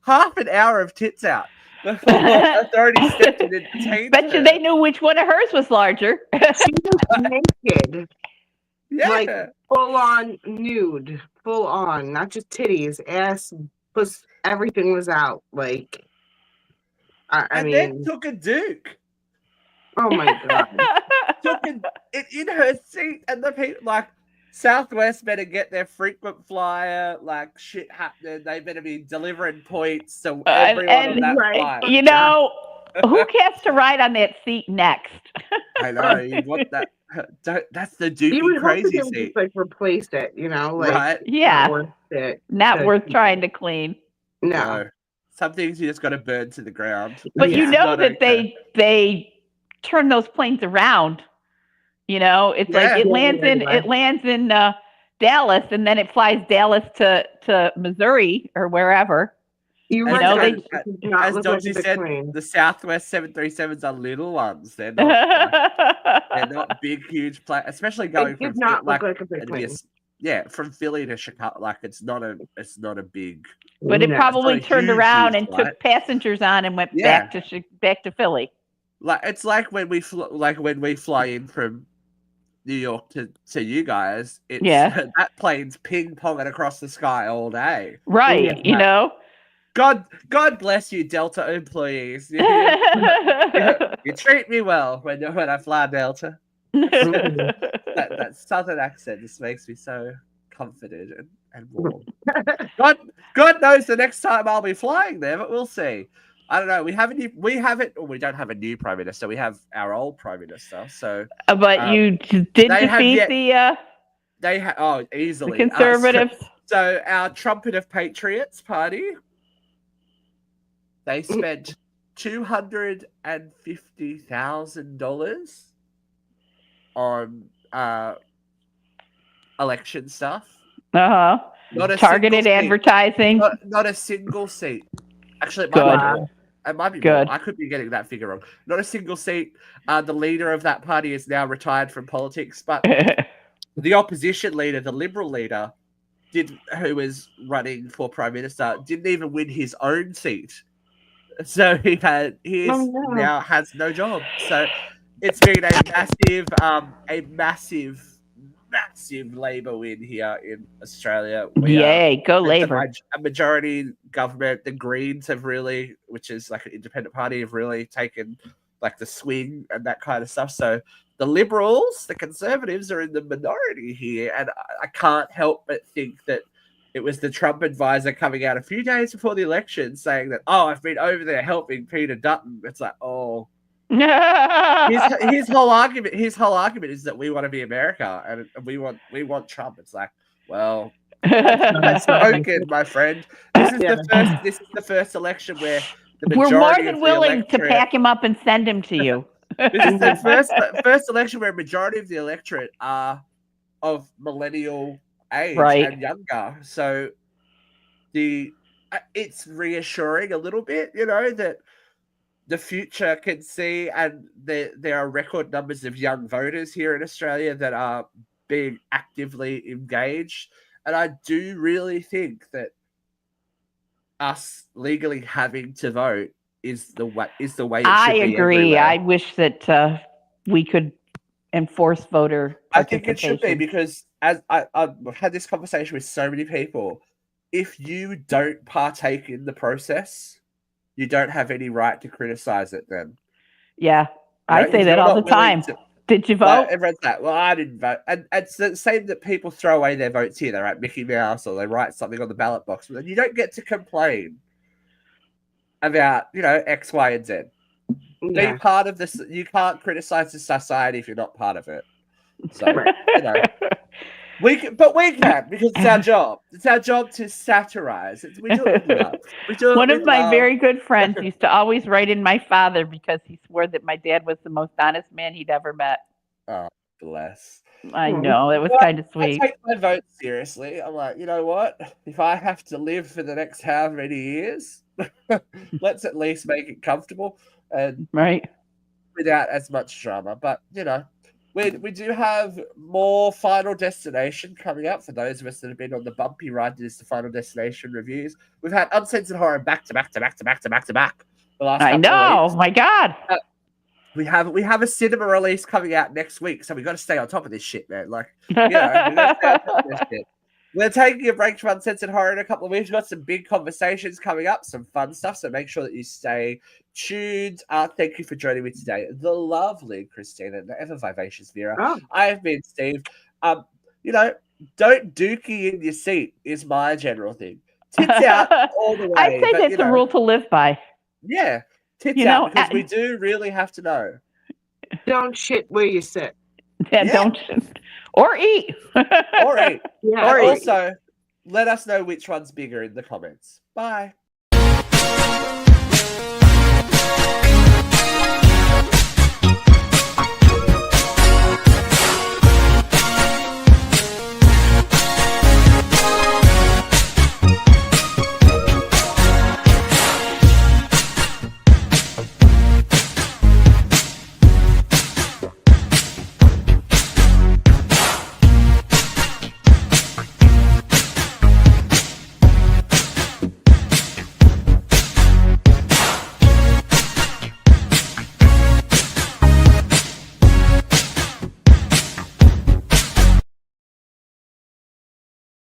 half an hour of tits out before authorities stepped in and detained Bet you her. they knew which one of hers was larger. She was naked, Yeah, like full on nude, full on, not just titties, ass, puss, everything was out. Like, I and mean, then took a Duke. oh my god. Took it in her seat, and the people like Southwest better get their frequent flyer, like shit happening. They better be delivering points to everyone on that right. flight. You know, who gets to ride on that seat next? I know you want that. That's the You Dookie would hope that crazy they would seat, just like replace it, you know, like right? Yeah, not worth it. not to worth keep trying it. to clean. No. No. Some things you just got to burn to the ground. But Yeah. you It's know not that okay. they turn those planes around. You know, it's like Yeah. it lands in Dallas, and then it flies Dallas to Missouri or wherever. You're As, right. know, they- guys. It does not as look like a Dodgy big said, plane. the Southwest 737s are little ones. They're not big, huge planes, especially going It from did not look like a big it'd be plane. from Philly to Chicago. Like it's not a big. But it No. probably It's not a turned huge, around huge and flight. took passengers on and went Yeah. back to Philly. Like it's like when we fly in from New York to you guys. It's that plane's ping ponging across the sky all day. Right, Yeah. you know. God bless you, Delta employees. You treat me well when I fly Delta. That southern accent just makes me so comforted and warm. God knows the next time I'll be flying there, but we'll see. I don't know. We don't have a new prime minister. We have our old prime minister. So, but you did defeat the easily conservatives. So our Trumpet of Patriots party, they spent $250,000 on election stuff. Not a targeted advertising. Not a single seat. Actually, it might be Good. more. I could be getting that figure wrong. Not a single seat. The leader of that party is now retired from politics, but the opposition leader, the Liberal leader, who was running for prime minister, didn't even win his own seat. So he now has no job. So it's been a massive Labour win here in Australia. Yay, go Labour. A majority government. The Greens which is like an independent party, have really taken like the swing and that kind of stuff. So the Liberals, the Conservatives are in the minority here. And I can't help but think that it was the Trump advisor coming out a few days before the election saying that, I've been over there helping Peter Dutton. It's like, his whole argument is that we want to be America and we want Trump. It's like, well, that's spoken, my friend. This is the first election where the majority we're more than willing to electorate, pack him up and send him to you. This is the first election where a majority of the electorate are of millennial age and younger. So it's reassuring a little bit, that the future can see, and there are record numbers of young voters here in Australia that are being actively engaged. And I do really think that us legally having to vote is the way it should be. I agree. Everywhere. I wish that we could enforce voter participation. I think it should be, because as I've had this conversation with so many people, if you don't partake in the process, you don't have any right to criticize it then. Yeah, I say that all the time. Did you vote? Everyone's like, well, I didn't vote. And it's the same that people throw away their votes here. They write Mickey Mouse or they write something on the ballot box. But then you don't get to complain about, X, Y, and Z. Yeah. Be part of this. You can't criticize the society if you're not part of it. So, we can, because it's our job. It's our job to satirize. We do it with love. One of my very good friends used to always write in my father because he swore that my dad was the most honest man he'd ever met. Oh, bless. I know. It was kind of sweet. I take my vote seriously. I'm like, you know what? If I have to live for the next however many years, let's at least make it comfortable and right without as much drama. But, we do have more Final Destination coming up for those of us that have been on the bumpy ride. This is the Final Destination reviews. We've had Uncensored Horror back to back. The last I couple of know. weeks. My God. We have a cinema release coming out next week, so we got to stay on top of this shit, man. Like, we got to stay on top of this shit. We're taking a break from Uncensored Horror in a couple of weeks. We've got some big conversations coming up, some fun stuff, so make sure that you stay tuned. Thank you for joining me today. The lovely Christina, the ever vivacious Vera. Oh. I've been Steve. Don't dookie in your seat is my general thing. Tits out all the way. I say that's a rule to live by. Yeah, tits out, because we do really have to know. Don't shit where you sit. Yeah. Don't. Or eat. Or eat. Yeah. Or also, let us know which one's bigger in the comments. Bye.